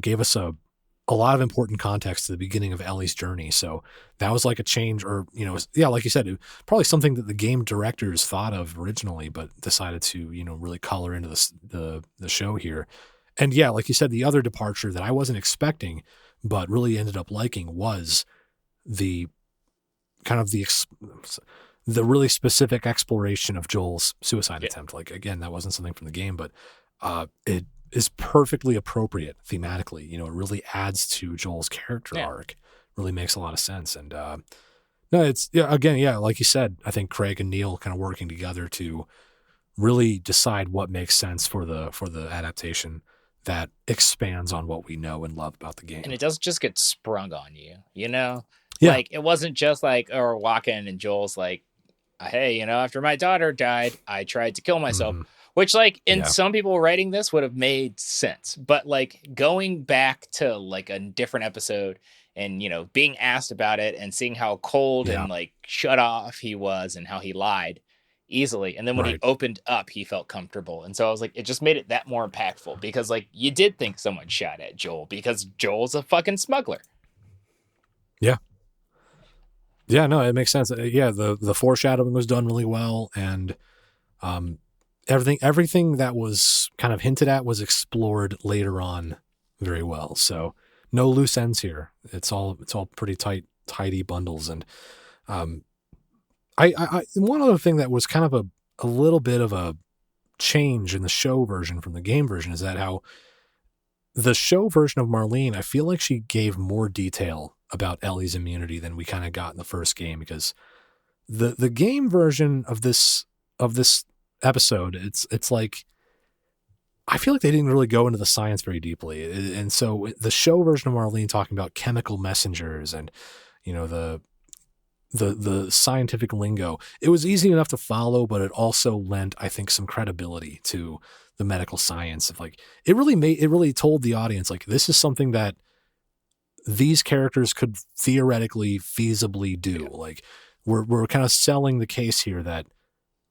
gave us a lot of important context to the beginning of Ellie's journey. So that was like a change, or, like you said, probably something that the game directors thought of originally, but decided to, really color into the show here. And yeah, like you said, the other departure that I wasn't expecting, but really ended up liking, was the kind of the really specific exploration of Joel's suicide attempt. Like, again, that wasn't something from the game, but it is perfectly appropriate thematically. It really adds to Joel's character arc, really makes a lot of sense. And no, it's, like you said, I think Craig and Neil kind of working together to really decide what makes sense for the adaptation that expands on what we know and love about the game. And it doesn't just get sprung on you, Yeah. Like, it wasn't just like, or walking and Joel's like, hey, after my daughter died, I tried to kill myself, which like in some people writing this would have made sense. But like going back to like a different episode and, being asked about it and seeing how cold and like shut off he was and how he lied easily. And then when he opened up, he felt comfortable. And so I was like, it just made it that more impactful, because like you did think someone shot at Joel, because Joel's a fucking smuggler. Yeah. Yeah, no, it makes sense. Yeah, the foreshadowing was done really well, and everything that was kind of hinted at was explored later on very well. So no loose ends here. It's all pretty tidy bundles. And I one other thing that was kind of a little bit of a change in the show version from the game version is that how the show version of Marlene, I feel like she gave more detail about Ellie's immunity than we kind of got in the first game, because the game version of this episode, it's like, I feel like they didn't really go into the science very deeply. And so the show version of Marlene talking about chemical messengers and, the scientific lingo. It was easy enough to follow, but it also lent, I think, some credibility to the medical science of like, it really told the audience, like, this is something that these characters could theoretically feasibly do. Like, we're kind of selling the case here that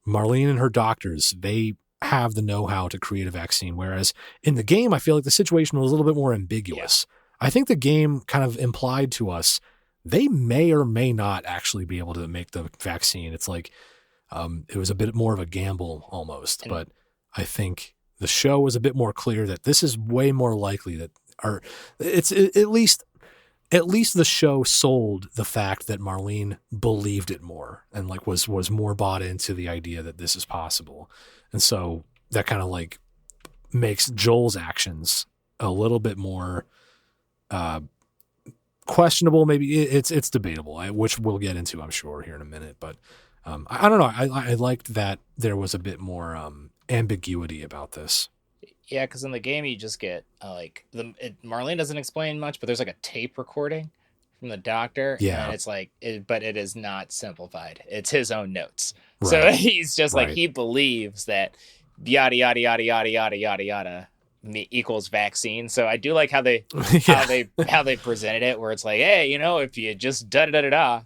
Marlene and her doctors, they have the know-how to create a vaccine. Whereas in the game, I feel like the situation was a little bit more ambiguous. I think the game kind of implied to us they may or may not actually be able to make the vaccine. It's like, it was a bit more of a gamble almost, but I think the show was a bit more clear that this is way more likely that, or it's at least the show sold the fact that Marlene believed it more and like was more bought into the idea that this is possible. And so that kind of like makes Joel's actions a little bit more questionable. Maybe it's debatable, which we'll get into, I'm sure, here in a minute. But I don't know. I liked that there was a bit more ambiguity about this. Yeah, because in the game you just get Marlene doesn't explain much, but there's like a tape recording from the doctor. Yeah, and it's like, but it is not simplified. It's his own notes. Right. So he's just like, he believes that yada yada yada yada yada yada yada equals vaccine. So I do like how they how they presented it, where it's like, hey, if you just da da da da,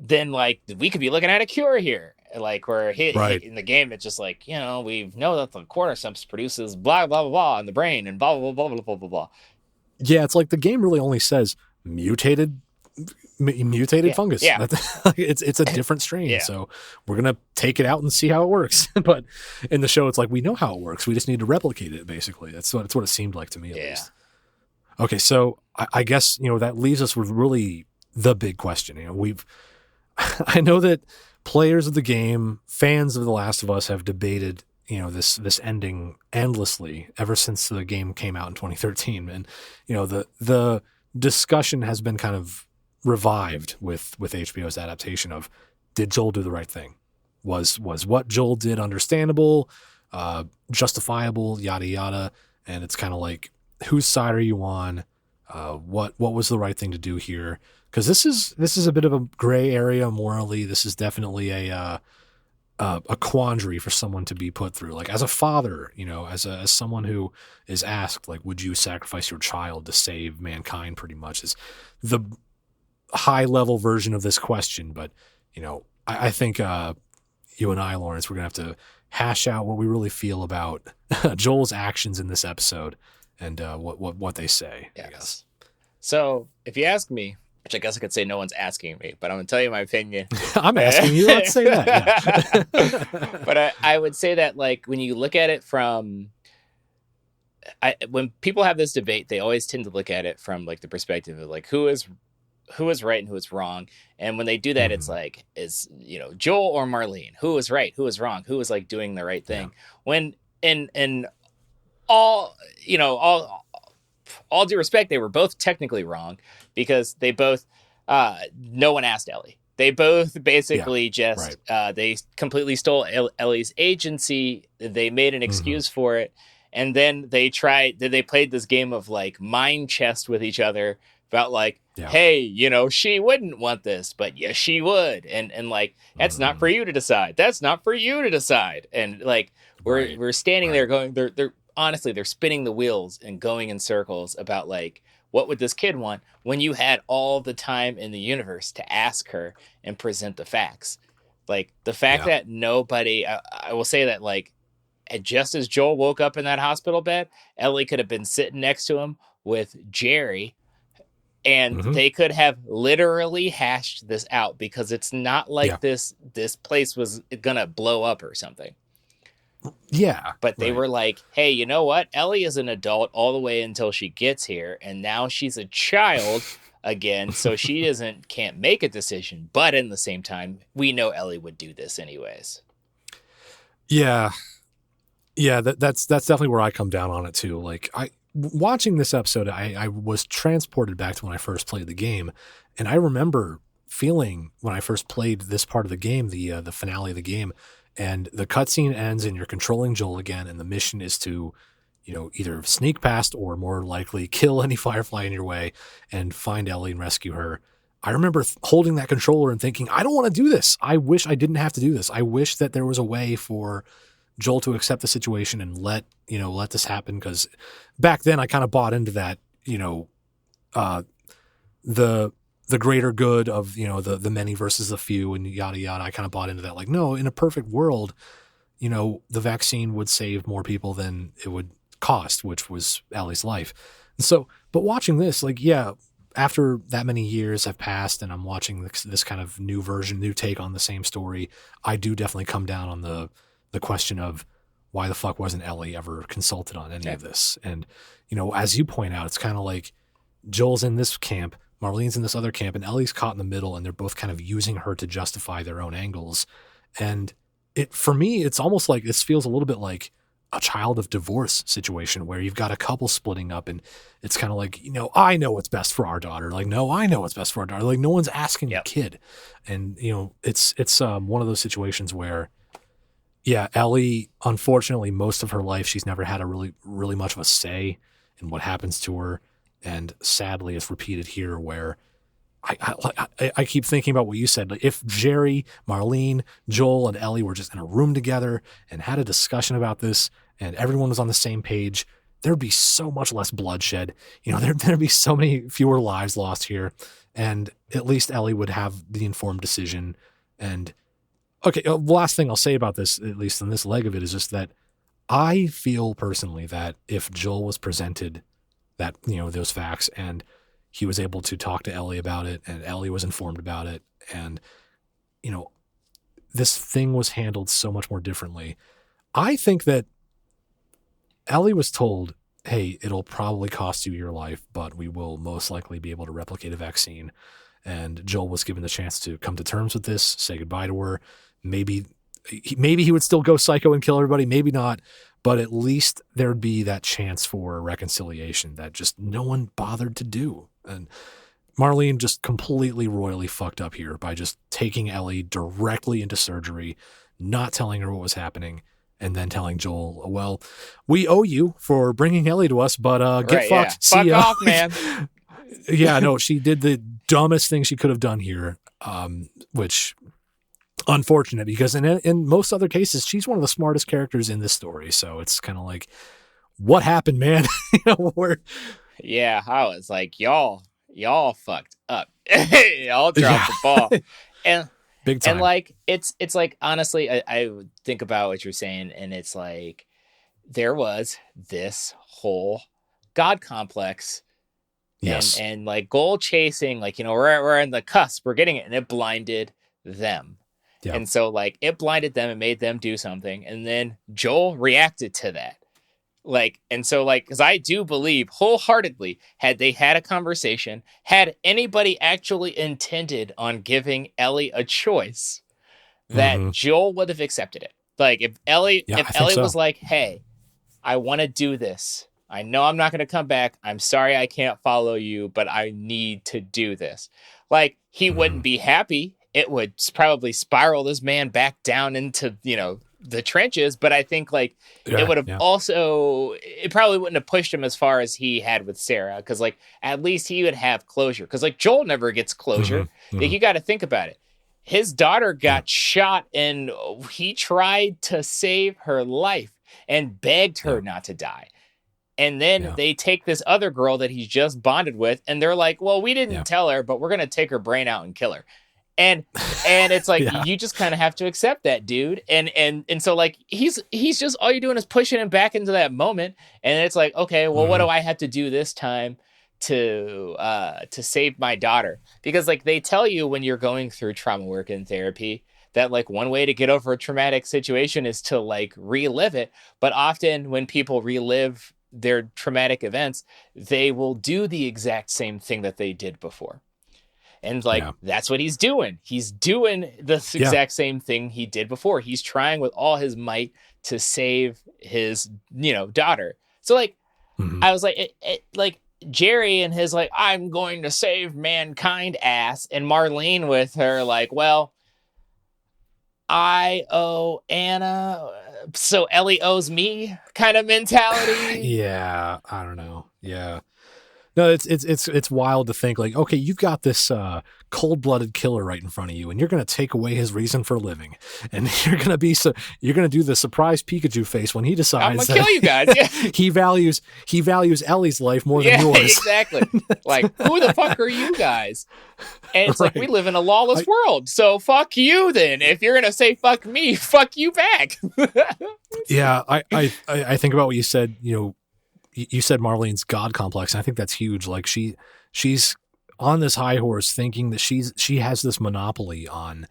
then like we could be looking at a cure here. Like where in the game, it's just like, we know that the cordyceps produces blah blah blah blah in the brain and blah blah blah blah blah blah blah. Yeah, it's like the game really only says mutated fungus. Yeah, it's a different strain. So we're gonna take it out and see how it works. But in the show, it's like we know how it works. We just need to replicate it. Basically, that's what it seemed like to me at least. Okay, so I guess that leaves us with really the big question. I know that players of the game, fans of The Last of Us, have debated this ending endlessly ever since the game came out in 2013, and the discussion has been kind of revived with HBO's adaptation of, did Joel do the right thing? Was what Joel did understandable, justifiable, yada yada? And it's kind of like, whose side are you on? What was the right thing to do here? Because this is a bit of a gray area morally. This is definitely a quandary for someone to be put through. Like as a father, as someone who is asked, like, would you sacrifice your child to save mankind? Pretty much is the high level version of this question. But I think you and I, Lawrence, we're gonna have to hash out what we really feel about Joel's actions in this episode and what they say. Yes. I guess. So if you ask me, which I guess I could say no one's asking me, but I'm going to tell you my opinion. I'm asking you. Let's say that. Yeah. But I would say that, like, when you look at it from... when people have this debate, they always tend to look at it from, like, the perspective of, like, who is right and who is wrong. And when they do that, it's like, is, Joel or Marlene? Who is right? Who is wrong? Who is, like, doing the right thing? Yeah. When, in all due respect, they were both technically wrong, because they both, no one asked Ellie. They both basically they completely stole Ellie's agency. They made an excuse for it. And then they played this game of like mind chess with each other about like, hey, she wouldn't want this, but yes, she would. And like, that's not for you to decide. That's not for you to decide. And like, we're standing there going, they're honestly, they're spinning the wheels and going in circles about like, what would this kid want, when you had all the time in the universe to ask her and present the facts? Like the fact that nobody, I will say that, like, just as Joel woke up in that hospital bed, Ellie could have been sitting next to him with Jerry, and they could have literally hashed this out, because it's not like this place was gonna blow up or something. Yeah. But they were like, hey, you know what? Ellie is an adult all the way until she gets here, and now she's a child again, so she can't make a decision. But in the same time, we know Ellie would do this anyways. Yeah. Yeah, that's definitely where I come down on it too. Like, watching this episode, I was transported back to when I first played the game, and I remember feeling when I first played this part of the game, the finale of the game, and the cutscene ends and you're controlling Joel again, and the mission is to, either sneak past or more likely kill any Firefly in your way and find Ellie and rescue her. I remember holding that controller and thinking, I don't want to do this. I wish I didn't have to do this. I wish that there was a way for Joel to accept the situation and let this happen. Because back then I kind of bought into that, uh, the greater good of, the many versus the few and yada, yada. I kind of bought into that. Like, no, in a perfect world, the vaccine would save more people than it would cost, which was Ellie's life. And so, but watching this, like, yeah, after that many years have passed and I'm watching this kind of new version, new take on the same story, I do definitely come down on the question of why the fuck wasn't Ellie ever consulted on any of this? And, as you point out, it's kind of like Joel's in this camp, Marlene's in this other camp, and Ellie's caught in the middle, and they're both kind of using her to justify their own angles. And for me, it's almost like this feels a little bit like a child of divorce situation where you've got a couple splitting up and it's kind of like, I know what's best for our daughter. Like, no, I know what's best for our daughter. Like, no one's asking the kid. And, it's one of those situations where, yeah, Ellie, unfortunately, most of her life, she's never had a really, really much of a say in what happens to her. And sadly, it's repeated here where I keep thinking about what you said. Like, if Jerry, Marlene, Joel, and Ellie were just in a room together and had a discussion about this and everyone was on the same page, there'd be so much less bloodshed. There'd be so many fewer lives lost here. And at least Ellie would have the informed decision. And okay, the last thing I'll say about this, at least in this leg of it, is just that I feel personally that if Joel was presented that, those facts and he was able to talk to Ellie about it and Ellie was informed about it and, this thing was handled so much more differently. I think that Ellie was told, hey, it'll probably cost you your life, but we will most likely be able to replicate a vaccine. And Joel was given the chance to come to terms with this, say goodbye to her. Maybe he would still go psycho and kill everybody, maybe not, but at least there'd be that chance for reconciliation that just no one bothered to do. And Marlene just completely royally fucked up here by just taking Ellie directly into surgery, not telling her what was happening, and then telling Joel, well, we owe you for bringing Ellie to us, but get fucked. Yeah. Fuck off, man. Yeah, no, she did the dumbest thing she could have done here, which unfortunate because in most other cases, she's one of the smartest characters in this story. So it's kind of like, what happened, man? Yeah, I was like, y'all fucked up. Y'all dropped the ball. And big time. And like it's like honestly, I would think about what you're saying, and it's like there was this whole God complex, yes, and like goal chasing, like we're in the cusp, we're getting it, and it blinded them, and so like it blinded them and made them do something, and then Joel reacted to that. Like, and so like, because I do believe wholeheartedly, had they had a conversation, had anybody actually intended on giving Ellie a choice, that Joel would have accepted it. Like if Ellie was like, hey, I want to do this. I know I'm not going to come back. I'm sorry I can't follow you, but I need to do this. Like he wouldn't be happy. It would probably spiral this man back down into, the trenches, but I think like it would have also, it probably wouldn't have pushed him as far as he had with Sarah, because like at least he would have closure, because like Joel never gets closure. Like you got to think about it, his daughter got shot and he tried to save her life and begged her not to die, and then they take this other girl that he's just bonded with and they're like, well, we didn't tell her, but we're gonna take her brain out and kill her. And it's like you just kind of have to accept that, dude. And so like he's just, all you're doing is pushing him back into that moment. And it's like, okay, well, what do I have to do this time to save my daughter? Because like they tell you when you're going through trauma work and therapy that like one way to get over a traumatic situation is to like relive it. But often when people relive their traumatic events, they will do the exact same thing that they did before. And like, that's what he's doing. He's doing the exact same thing he did before. He's trying with all his might to save his, daughter. So like, I was like, like Jerry and his, like, I'm going to save mankind ass. And Marlene with her, like, well, I owe Anna, so Ellie owes me kind of mentality. Yeah. I don't know. Yeah. No, it's wild to think like, okay, you've got this cold-blooded killer right in front of you, and you're going to take away his reason for living, and you're going to do the surprise Pikachu face when he I'm decides gonna that kill you guys. Yeah, he values Ellie's life more than yeah, yours. exactly. Like, who the fuck are you guys? And it's like, we Right. live in a lawless world, so fuck you then. If you're gonna say fuck me, fuck you back. Yeah, I think about what you said. You said Marlene's God complex, and I think that's huge. Like she's on this high horse, thinking that she has this monopoly on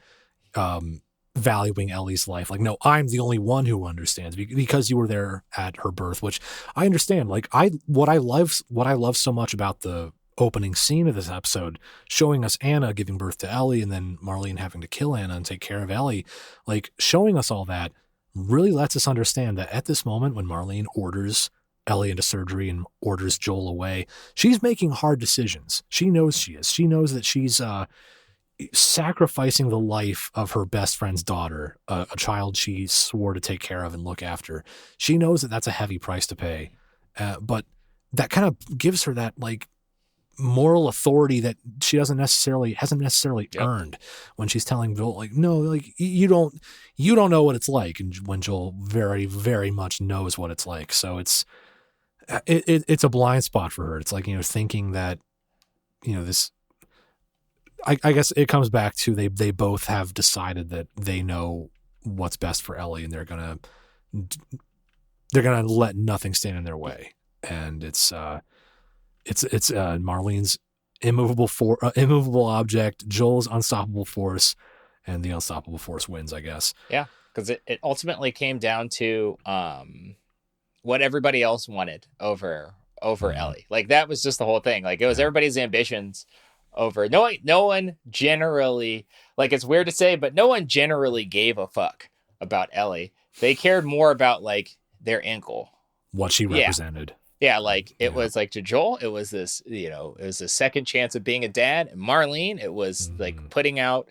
valuing Ellie's life. Like, no, I'm the only one who understands because you were there at her birth, which I understand. Like, what I love so much about the opening scene of this episode, showing us Anna giving birth to Ellie, and then Marlene having to kill Anna and take care of Ellie, like showing us all that really lets us understand that at this moment when Marlene orders Ellie into surgery and orders Joel away, she's making hard decisions. She knows she is. She knows that she's sacrificing the life of her best friend's daughter, a child she swore to take care of and look after. She knows that that's a heavy price to pay, but that kind of gives her that like moral authority that she hasn't necessarily earned when she's telling Joel, like, no, like you don't know what it's like, and when Joel very, very much knows what it's like. So it's a blind spot for her. It's like, thinking that, this, I guess it comes back to they both have decided that they know what's best for Ellie, and they're gonna let nothing stand in their way. And it's Marlene's immovable object, Joel's unstoppable force, and the unstoppable force wins, I guess. Yeah, because it ultimately came down to what everybody else wanted over Ellie. Like, that was just the whole thing. Like, it was everybody's ambitions over no one generally, like, it's weird to say, but no one generally gave a fuck about Ellie. They cared more about like their ankle, what she represented. Yeah, like it was like to Joel, it was this, it was a second chance of being a dad. And Marlene, it was like putting out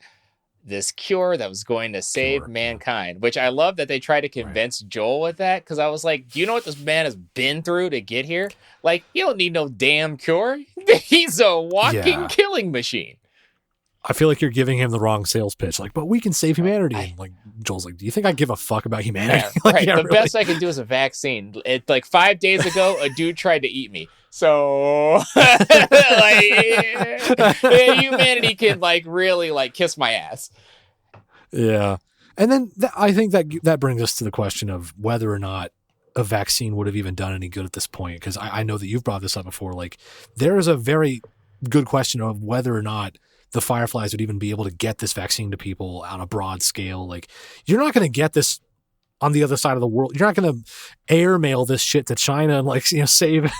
this cure that was going to save mankind, which I love that they try to convince Joel with that. Cause I was like, do you know what this man has been through to get here? Like, you don't need no damn cure. He's a walking killing machine. I feel like you're giving him the wrong sales pitch. Like, but we can save humanity. And like Joel's like, do you think I give a fuck about humanity? Yeah, right. The best I can do is a vaccine. It like 5 days ago, a dude tried to eat me. So like humanity can like really like kiss my ass. Yeah. And then I think that brings us to the question of whether or not a vaccine would have even done any good at this point. Because I know that you've brought this up before. Like, there is a very good question of whether or not the Fireflies would even be able to get this vaccine to people on a broad scale. Like, you're not going to get this on the other side of the world. You're not going to airmail this shit to China and like, save,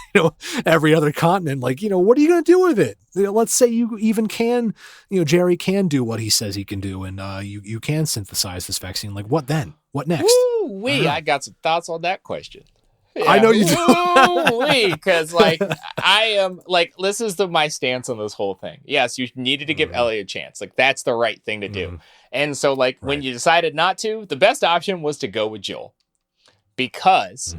every other continent. Like, what are you going to do with it? Let's say you even can, Jerry can do what he says he can do. And you can synthesize this vaccine. Like, what then? What next? I got some thoughts on that question. Yeah. I know you do. Because like I am like, this is my stance on this whole thing. Yes, you needed to give Ellie a chance. Like, that's the right thing to do. And so like when you decided not to, the best option was to go with Joel. Because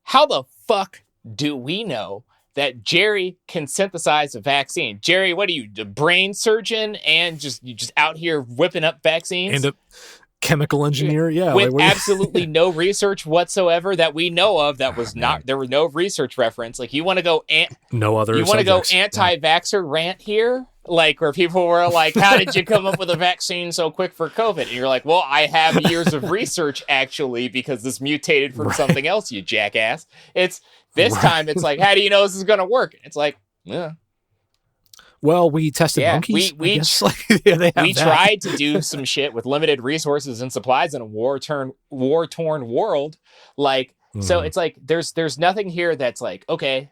how the fuck do we know that Jerry can synthesize a vaccine? Jerry, what are you, a brain surgeon and you just out here whipping up vaccines? And a chemical engineer, with absolutely no research whatsoever that we know of. That was not, there was no research reference. Like, you want to go anti-vaxxer rant here, like where people were like, how did you come up with a vaccine so quick for COVID? And you're like, well, I have years of research actually, because this mutated from something else, you jackass. It's this time it's like, how do you know this is going to work? It's like, yeah. Well, we tested monkeys. We tried to do some shit with limited resources and supplies in a war-torn world. Like, so it's like, there's nothing here that's like, okay,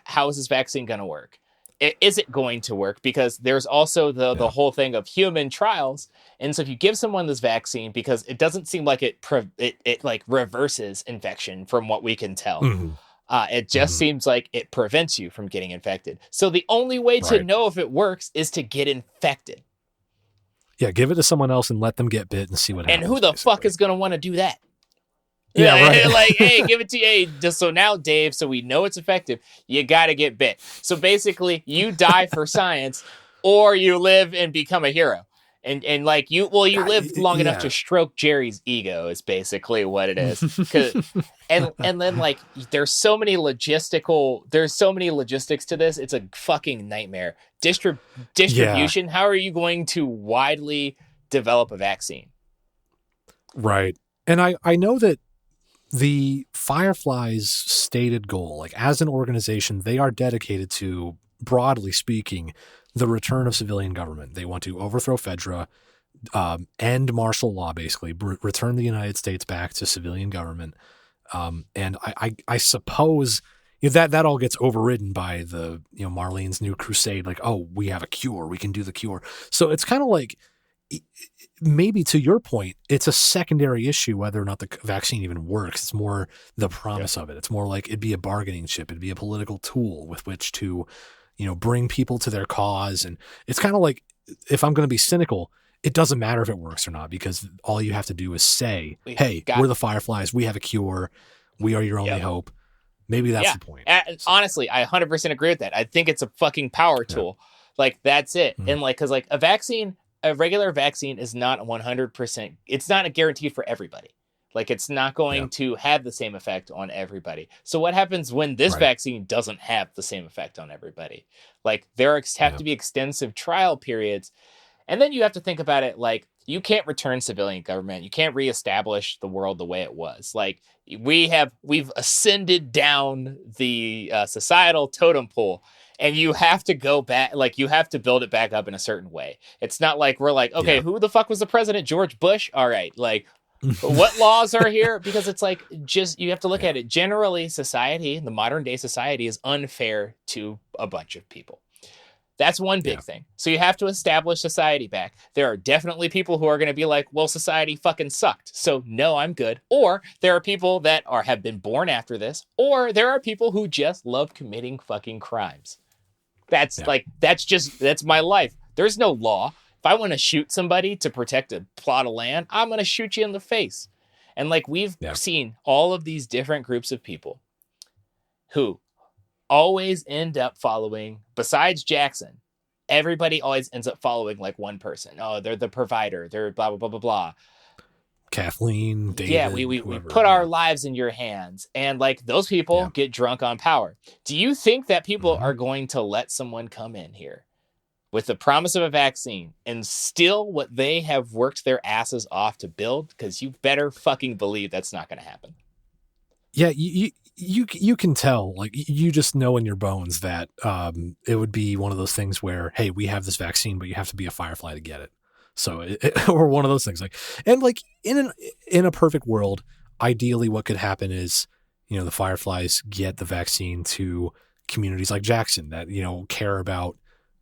how is this vaccine going to work? Is it going to work? Because there's also the whole thing of human trials. And so if you give someone this vaccine, because it doesn't seem like it like reverses infection from what we can tell. It just seems like it prevents you from getting infected. So the only way to know if it works is to get infected. Yeah, give it to someone else and let them get bit and see what happens. And who the fuck is going to want to do that? Yeah, right. Like, hey, give it to you. Hey, just so now, Dave, so we know it's effective, you got to get bit. So basically, you die for science, or you live and become a hero. And like you live long enough to Yeah. stroke Jerry's ego is basically what it is. And then like there's so many logistics to this. It's a fucking nightmare. Yeah. Distribution. How are you going to widely develop a vaccine? Right. And I know that the Firefly's stated goal, like as an organization, they are dedicated to, broadly speaking, the return of civilian government. They want to overthrow Fedra, end martial law, basically, return the United States back to civilian government. And I suppose that all gets overridden by the, Marlene's new crusade. Like, oh, we have a cure. We can do the cure. So it's kind of like, maybe to your point, it's a secondary issue whether or not the vaccine even works. It's more the promise of it. It's more like it'd be a bargaining chip. It'd be a political tool with which to, bring people to their cause. And it's kind of like, if I'm going to be cynical, it doesn't matter if it works or not, because all you have to do is say, hey, we're the Fireflies. We have a cure. We are your only hope. Maybe that's the point. Honestly, I 100% agree with that. I think it's a fucking power tool. Like, that's it. Mm-hmm. And like, cause like a regular vaccine is not 100%. It's not a guarantee for everybody. Like, it's not going to have the same effect on everybody. So what happens when this vaccine doesn't have the same effect on everybody? Like, there have to be extensive trial periods. And then you have to think about it like, you can't return civilian government. You can't reestablish the world the way it was. Like, we've ascended down the societal totem pole. And you have to go back, like, you have to build it back up in a certain way. It's not like we're like, okay, who the fuck was the president? George Bush? All right, like, what laws are here? Because it's like, just, you have to look at it. Generally, society, the modern day society, is unfair to a bunch of people. That's one big thing. So you have to establish society back. There are definitely people who are going to be like, well, society fucking sucked, so no, I'm good. Or there are people that have been born after this. Or there are people who just love committing fucking crimes. That's my life. There's no law. If I want to shoot somebody to protect a plot of land, I'm going to shoot you in the face. And like, we've seen all of these different groups of people who always end up following, besides Jackson, everybody always ends up following like one person. Oh, they're the provider. They're blah, blah, blah, blah, blah. Kathleen, David. Yeah, we put our lives in your hands. And like, those people get drunk on power. Do you think that people are going to let someone come in here with the promise of a vaccine and steal what they have worked their asses off to build? Because you better fucking believe that's not going to happen. Yeah, you can tell, like, you just know in your bones that it would be one of those things where, hey, we have this vaccine, but you have to be a Firefly to get it. So, or one of those things, like, and like in a perfect world, ideally what could happen is, the Fireflies get the vaccine to communities like Jackson that, care about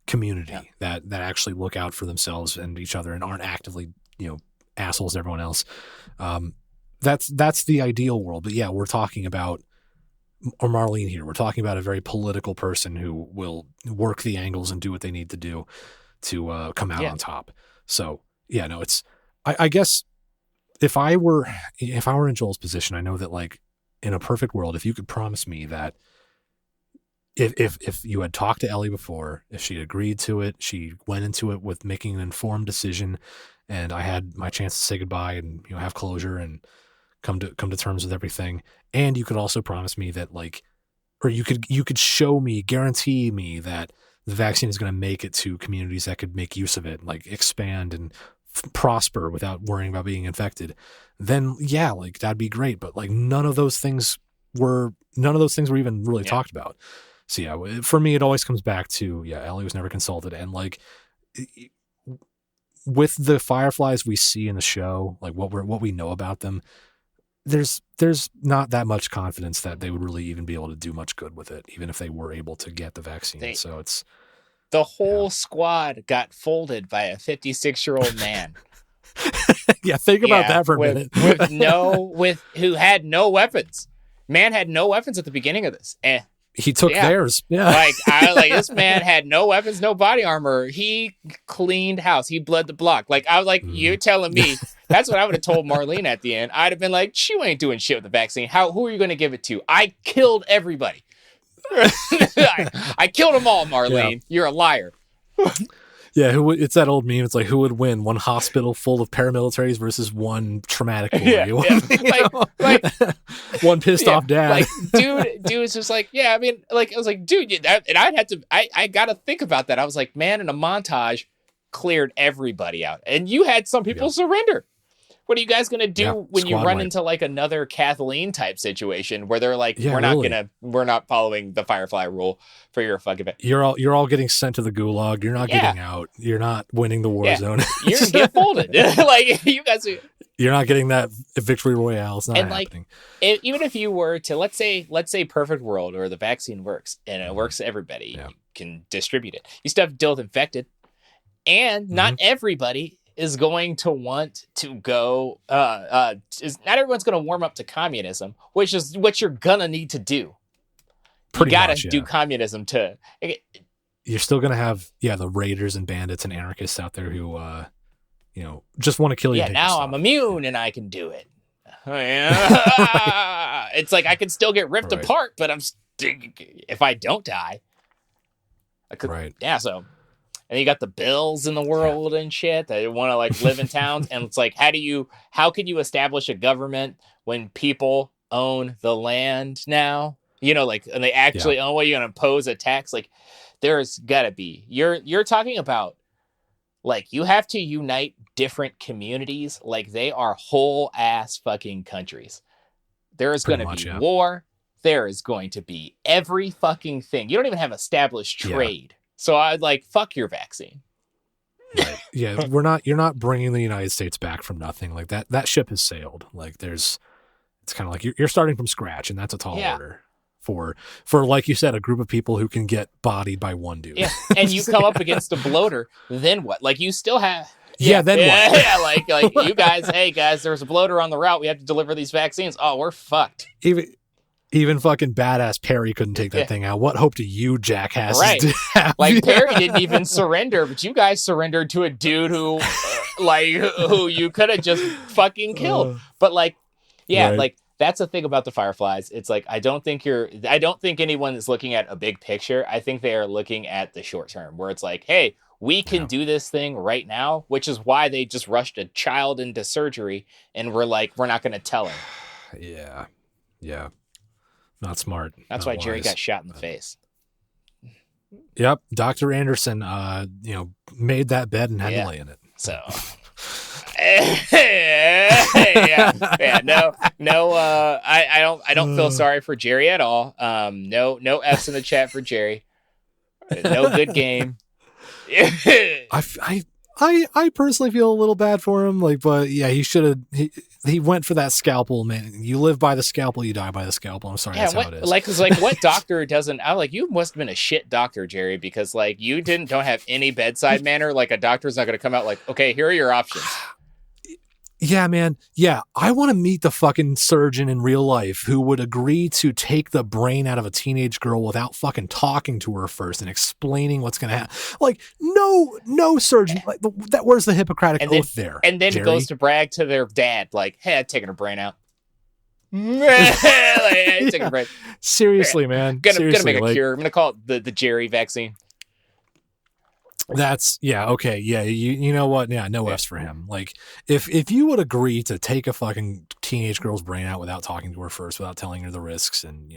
community, that actually look out for themselves and each other and aren't actively, assholes to everyone else. That's the ideal world. But yeah, we're talking about Marlene here. We're talking about a very political person who will work the angles and do what they need to do to come out on top. So yeah, no, it's, I guess if I were in Joel's position, I know that, like, in a perfect world, if you could promise me that if you had talked to Ellie before, if she agreed to it, she went into it with making an informed decision, and I had my chance to say goodbye and, have closure and come to terms with everything. And you could also promise me that, like, or you could guarantee me that the vaccine is going to make it to communities that could make use of it, like expand and prosper without worrying about being infected, then yeah, like, that'd be great. But like, none of those things were even really talked about. So yeah, for me, it always comes back to, Ellie was never consulted. And like, with the Fireflies we see in the show, like what we know about them, there's not that much confidence that they would really even be able to do much good with it, even if they were able to get the vaccine. So it's, the whole squad got folded by a 56-year-old man. Yeah, think about that for a minute. Who had no weapons. Man had no weapons at the beginning of this. He took theirs. Yeah. This man had no weapons, no body armor. He cleaned house. He bled the block. Like, I was like, you're telling me That's what I would have told Marlene at the end. I'd have been like, "You ain't doing shit with the vaccine. Who are you going to give it to? I killed everybody. I killed them all, Marlene. Yeah. You're a liar." Yeah, it's that old meme. It's like, who would win? One hospital full of paramilitaries versus one traumatic boy. Yeah. One pissed off dad. Like, dude is just like, yeah, I mean, like, I was like, dude, and I got to think about that. I was like, man, in a montage, cleared everybody out. And you had some people surrender. What are you guys going to do when you run into like another Kathleen type situation where they're like, we're not following the Firefly rule for your fucking... You're all getting sent to the gulag. You're not getting out. You're not winning the war zone. You're going to get folded. Like, you guys... You're not getting that victory royale. It's not happening. Like, even if you were to, let's say perfect world or the vaccine works and it works to everybody, you can distribute it. You still have to deal with infected. And not everybody is going to want to go, not everyone's going to warm up to communism, which is what you're going to need to do. You got to do communism to... You're still going to have, the raiders and bandits and anarchists out there who, just want to kill you. Yeah, now I'm immune and I can do it. It's like I can still get ripped apart, but if I don't die, I could. Right. Yeah, so... And you got the bills in the world and shit that want to like live in towns. And it's like, how can you establish a government when people own the land now? Like, and they actually own what you're going to impose a tax. Like, there's gotta be, you're talking about like, you have to unite different communities. Like they are whole ass fucking countries. There is going to be war. There is going to be every fucking thing. You don't even have established trade. So I'd like, fuck your vaccine. Right. Yeah, you're not bringing the United States back from nothing. Like that ship has sailed. Like it's kind of like you're starting from scratch, and that's a tall order for like you said, a group of people who can get bodied by one dude. Yeah, and you come up against a bloater, then what? Like you still have. Then what? Yeah, like you guys, hey guys, there's a bloater on the route. We have to deliver these vaccines. Oh, we're fucked. Even fucking badass Perry couldn't take that thing out. What hope do you jackasses have? Like Perry didn't even surrender, but you guys surrendered to a dude who you could have just fucking killed. But like that's the thing about the Fireflies. It's like I don't think anyone is looking at a big picture. I think they are looking at the short term, where it's like, hey, we can do this thing right now, which is why they just rushed a child into surgery, and we're not going to tell him. Yeah. Not smart. That's why Jerry got shot in the face. Yep. Dr. Anderson, made that bed and had to lay in it. So, I don't feel sorry for Jerry at all. No F's in the chat for Jerry. No good game. I personally feel a little bad for him, but he should have. He went for that scalpel, man. You live by the scalpel, you die by the scalpel. I'm sorry, that's how it is. What doctor doesn't? I'm like, you must have been a shit doctor, Jerry, because you don't have any bedside manner. Like a doctor's not going to come out like, okay, here are your options. Yeah, man. Yeah, I want to meet the fucking surgeon in real life who would agree to take the brain out of a teenage girl without fucking talking to her first and explaining what's going to happen. Like, no surgeon. Like, where's the Hippocratic oath there? And then Jerry? Goes to brag to their dad, like, hey, I've taken her brain out. Taking her brain. Seriously, man. Gonna make a cure. I'm gonna call it the Jerry vaccine. That's okay. Yeah. You know what? Yeah. No F's for him. Like if you would agree to take a fucking teenage girl's brain out without talking to her first, without telling her the risks, and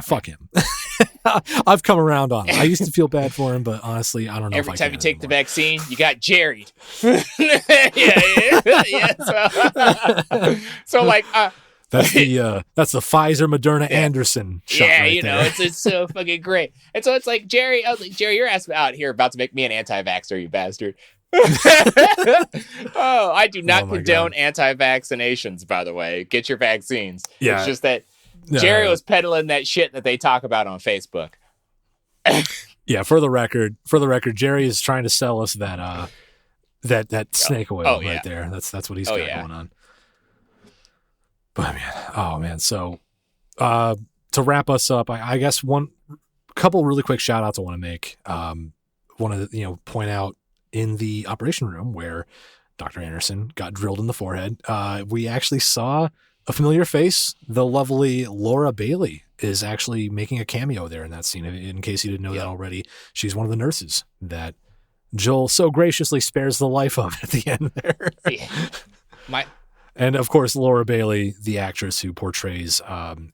fuck him. I've come around on it. I used to feel bad for him, but honestly, I don't know. Every if I time can you take anymore. the vaccine, you got Jerry. So like, that's the Pfizer Moderna Anderson shot. Yeah, there. it's so fucking great. And so it's like, Jerry, I was like, Jerry, you're out here about to make me an anti-vaxxer, you bastard. I do not condone anti-vaccinations, by the way. Get your vaccines. Yeah. It's just that Jerry was peddling that shit that they talk about on Facebook. Yeah, for the record, Jerry is trying to sell us that snake oil there. That's what he's got going on. But man, so to wrap us up, I guess couple really quick shout outs I want to make. Want to point out in the operation room where Dr. Anderson got drilled in the forehead. We actually saw a familiar face. The lovely Laura Bailey is actually making a cameo there in that scene. In case you didn't know that already, she's one of the nurses that Joel so graciously spares the life of at the end there. And of course, Laura Bailey, the actress who portrays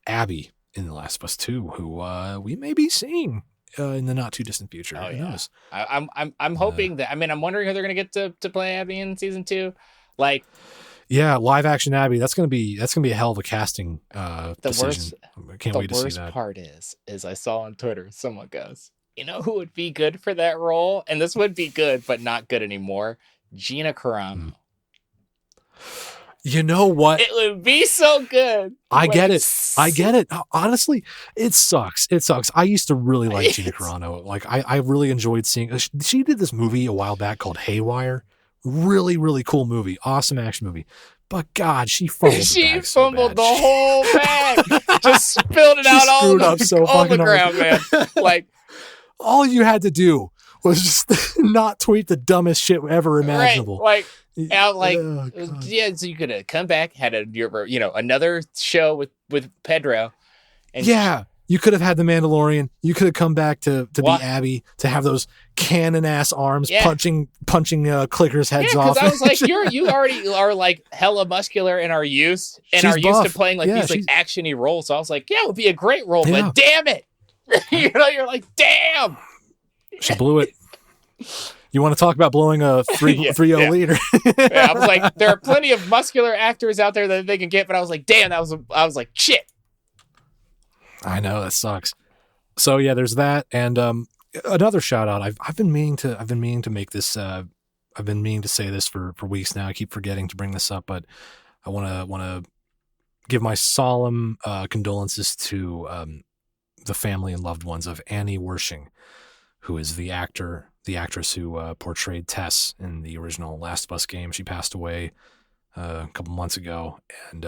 Abby in The Last of Us 2, who we may be seeing in the not too distant future. Oh, Who knows? I'm hoping that. I mean, I'm wondering how they're going to get to play Abby in season 2. Like, yeah, live action Abby. That's gonna be a hell of a casting decision. Can't wait to see that. The worst part is I saw on Twitter someone goes, you know who would be good for that role, and this would be good, but not good anymore. Gina Carano. You know what? It would be so good. I get it. Honestly, it sucks. I used to really like Gina Carano. Like, I really enjoyed seeing. She did this movie a while back called Haywire. Really, really cool movie. Awesome action movie. But God, she fumbled. She fumbled the whole bag. Just spilled it out all on the ground, man. Like, all you had to do was just not tweet the dumbest shit ever imaginable. Right, yeah. So you could have come back, had another show with Pedro, and you could have had the Mandalorian. You could have come back to be Abby, to have those cannon ass arms punching clickers heads off. Because I was like, you already are like hella muscular and are used to playing like these like actiony roles. So I was like, it would be a great role, but damn it, you're like, damn, she blew it. You want to talk about blowing a 3-0 leader? I was like, there are plenty of muscular actors out there that they can get, but I was like, damn, I was like, shit. I know, that sucks. So yeah, there's that, and another shout out. I've been meaning to make this. I've been meaning to say this for weeks now. I keep forgetting to bring this up, but I want to give my solemn condolences to the family and loved ones of Annie Wershing, who is the actress who portrayed Tess in the original Last of Us game. She passed away a couple months ago, and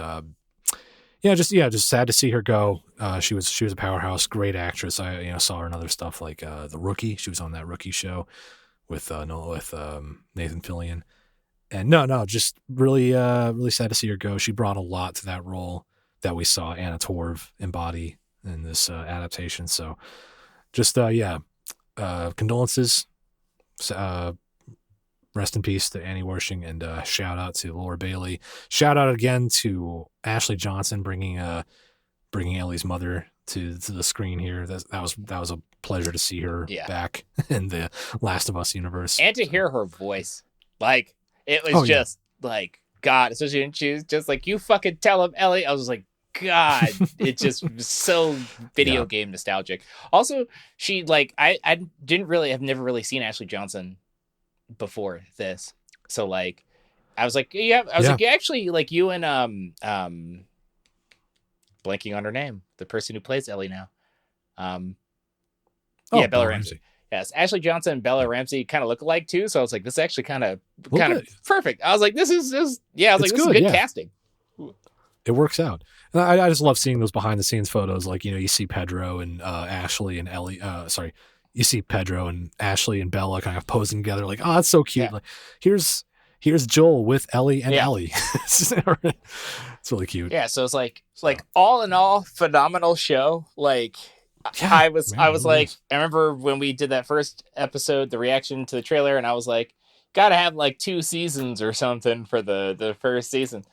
just sad to see her go. She was a powerhouse, great actress. I saw her in other stuff like The Rookie. She was on that Rookie show with Nathan Fillion. And just really sad to see her go. She brought a lot to that role that we saw Anna Torv embody in this adaptation. So just condolences. Rest in peace to Annie Wershing, and shout out to Laura Bailey. Shout out again to Ashley Johnson bringing Ellie's mother to the screen here. That was a pleasure to see her back in the Last of Us universe, and to hear her voice. Like, it was like, God, especially when she was just like, you fucking tell him, Ellie. I was like, God, it just was so video game nostalgic. Also, she like I have never really seen Ashley Johnson before this, so like I was like, actually, like, you and blanking on her name, the person who plays Ellie now, Bella Ramsey. Yes, Ashley Johnson and Bella Ramsey kind of look alike too, so I was like, this is actually kind of perfect. I was like, this is good casting. It works out. And I just love seeing those behind the scenes photos. Like, you see Pedro and Ashley and Ellie. You see Pedro and Ashley and Bella kind of posing together. Like, oh, that's so cute. Yeah. Like, here's Joel with Ellie and Ellie. It's really cute. Yeah. So it's like all in all, phenomenal show. Like, I was like, I remember when we did that first episode, the reaction to the trailer, and I was like, gotta have like 2 seasons or something for the first season.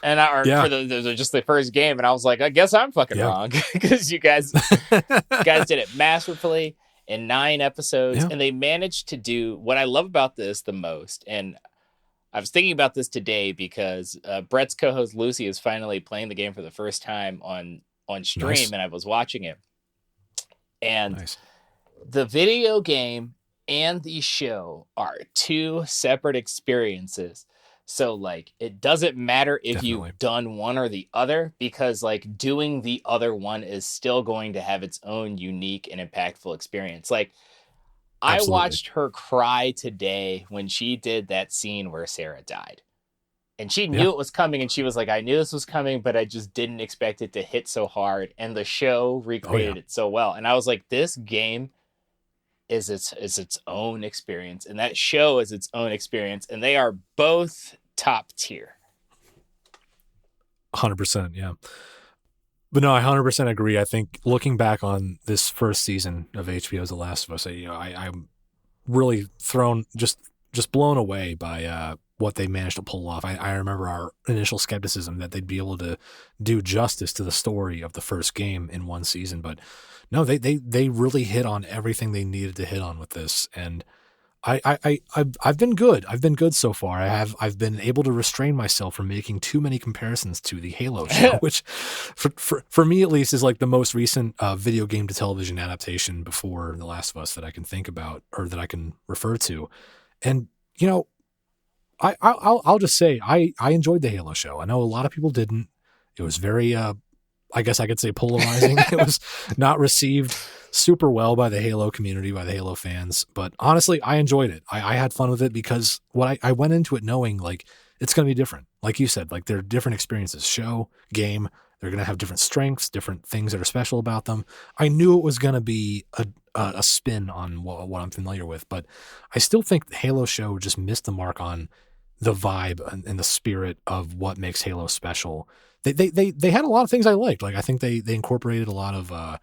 And for just the first game, and I was like, I guess I'm fucking wrong, because you guys did it masterfully in 9 episodes, and they managed to do what I love about this the most. And I was thinking about this today because Brett's co-host Lucy is finally playing the game for the first time on stream, and I was watching it. And the video game and the show are 2 separate experiences. So, like, it doesn't matter if you've done one or the other, because, like, doing the other one is still going to have its own unique and impactful experience. Like, I watched her cry today when she did that scene where Sarah died. And she knew it was coming, and she was like, I knew this was coming, but I just didn't expect it to hit so hard. And the show recreated it so well. And I was like, this game is its own experience, and that show is its own experience, and they are both top tier. 100%. Yeah. But no, I 100% agree. I think looking back on this first season of HBO's The Last of Us, I'm really just blown away by what they managed to pull off. I remember our initial skepticism that they'd be able to do justice to the story of the first game in one season, but no, they really hit on everything they needed to hit on with this. And I've been good. I've been good so far. I've been able to restrain myself from making too many comparisons to the Halo show, which for me at least is like the most recent video game to television adaptation before The Last of Us that I can think about or that I can refer to. And I'll just say I enjoyed the Halo show. I know a lot of people didn't. It was very I guess I could say polarizing. It was not received super well by the Halo community, by the Halo fans. But honestly, I enjoyed it. I had fun with it because I went into it knowing like it's going to be different. Like you said, like they're different experiences, show, game. They're going to have different strengths, different things that are special about them. I knew it was going to be a spin on what I'm familiar with, but I still think the Halo show just missed the mark on the vibe and the spirit of what makes Halo special. They had a lot of things I liked. Like I think they incorporated a lot of a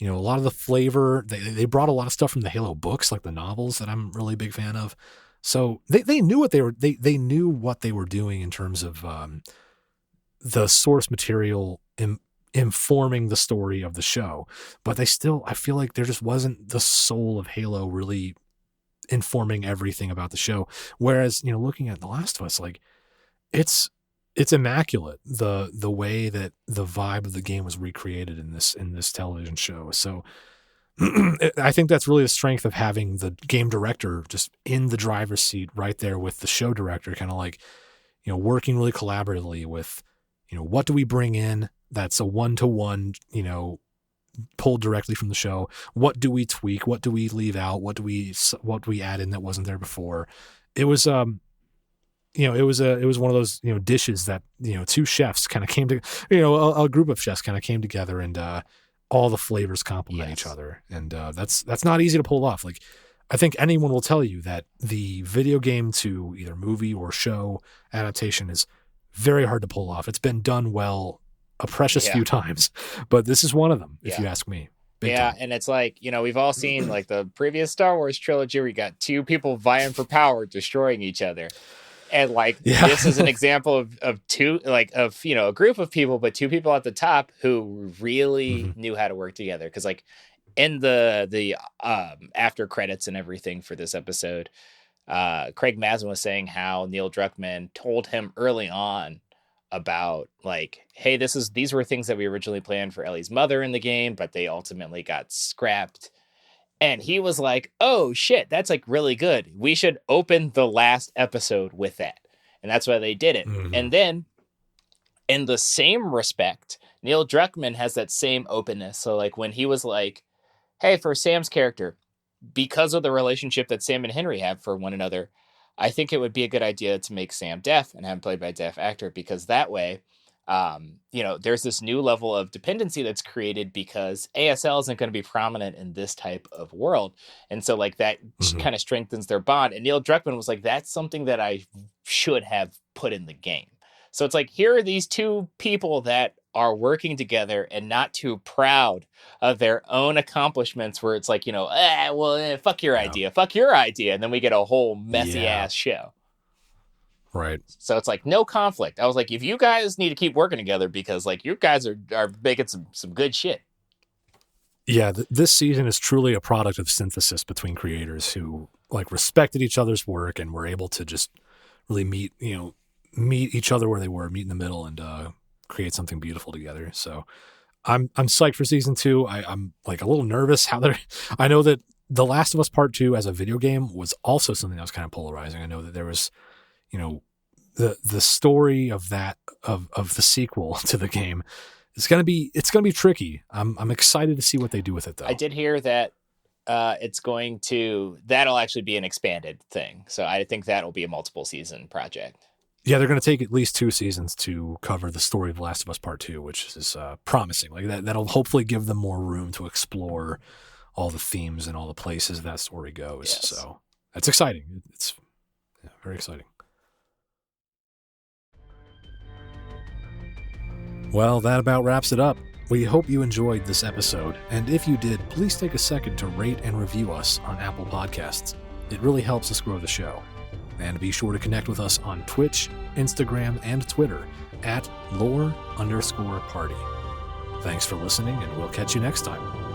lot of the flavor. They brought a lot of stuff from the Halo books, like the novels that I'm really a big fan of. So they knew what they knew what they were doing in terms of the source material informing the story of the show. But I feel like there just wasn't the soul of Halo really informing everything about the show. Whereas, looking at The Last of Us, like it's immaculate the way that the vibe of the game was recreated in this television show. So I think that's really the strength of having the game director just in the driver's seat right there with the show director, kind of like, working really collaboratively with, what do we bring in that's a one-to-one, pulled directly from the show? What do we tweak? What do we leave out? What do we add in that wasn't there before? It was it was one of those dishes that two chefs kind of came to a group of chefs kind of came together, and all the flavors complement each other, and that's not easy to pull off. Like I think anyone will tell you that the video game to either movie or show adaptation is very hard to pull off. It's been done well a precious few times, but this is one of them, if you ask me. Big time. And it's like, we've all seen like the previous Star Wars trilogy where you got two people vying for power, destroying each other. And like, this is an example of two, like of, a group of people, but two people at the top who really knew how to work together. Cause like in the after credits and everything for this episode, Craig Mazin was saying how Neil Druckmann told him early on about like, hey, these were things that we originally planned for Ellie's mother in the game, but they ultimately got scrapped. And he was like, oh shit, that's like really good. We should open the last episode with that. And that's why they did it. And then in the same respect, Neil Druckmann has that same openness. So like when he was like, hey, for Sam's character, because of the relationship that Sam and Henry have for one another, I think it would be a good idea to make Sam deaf and have him played by a deaf actor, because that way, there's this new level of dependency that's created because ASL isn't going to be prominent in this type of world. And so like that kind of strengthens their bond. And Neil Druckmann was like, that's something that I should have put in the game. So it's like, here are these two people that are working together and not too proud of their own accomplishments, where it's like, fuck your idea. And then we get a whole messy ass show. Right. So it's like no conflict. I was like, if you guys need to keep working together, because like you guys are making some good shit. Yeah. This season is truly a product of synthesis between creators who like respected each other's work and were able to just really meet each other where they were, meet in the middle, and create something beautiful together. So I'm psyched for season 2. I'm like a little nervous I know that The Last of Us Part 2 as a video game was also something that was kind of polarizing. I know that there was, the story of that, of the sequel to the game, it's going to be tricky. I'm excited to see what they do with it though. I did hear that that'll actually be an expanded thing. So I think that'll be a multiple season project. Yeah, they're going to take at least 2 seasons to cover the story of Last of Us Part 2, which is promising. Like that'll hopefully give them more room to explore all the themes and all the places that story goes. Yes. So that's exciting. It's very exciting. Well, that about wraps it up. We hope you enjoyed this episode, and if you did, please take a second to rate and review us on Apple Podcasts. It really helps us grow the show. And be sure to connect with us on Twitch, Instagram, and Twitter at lore_party. Thanks for listening, and we'll catch you next time.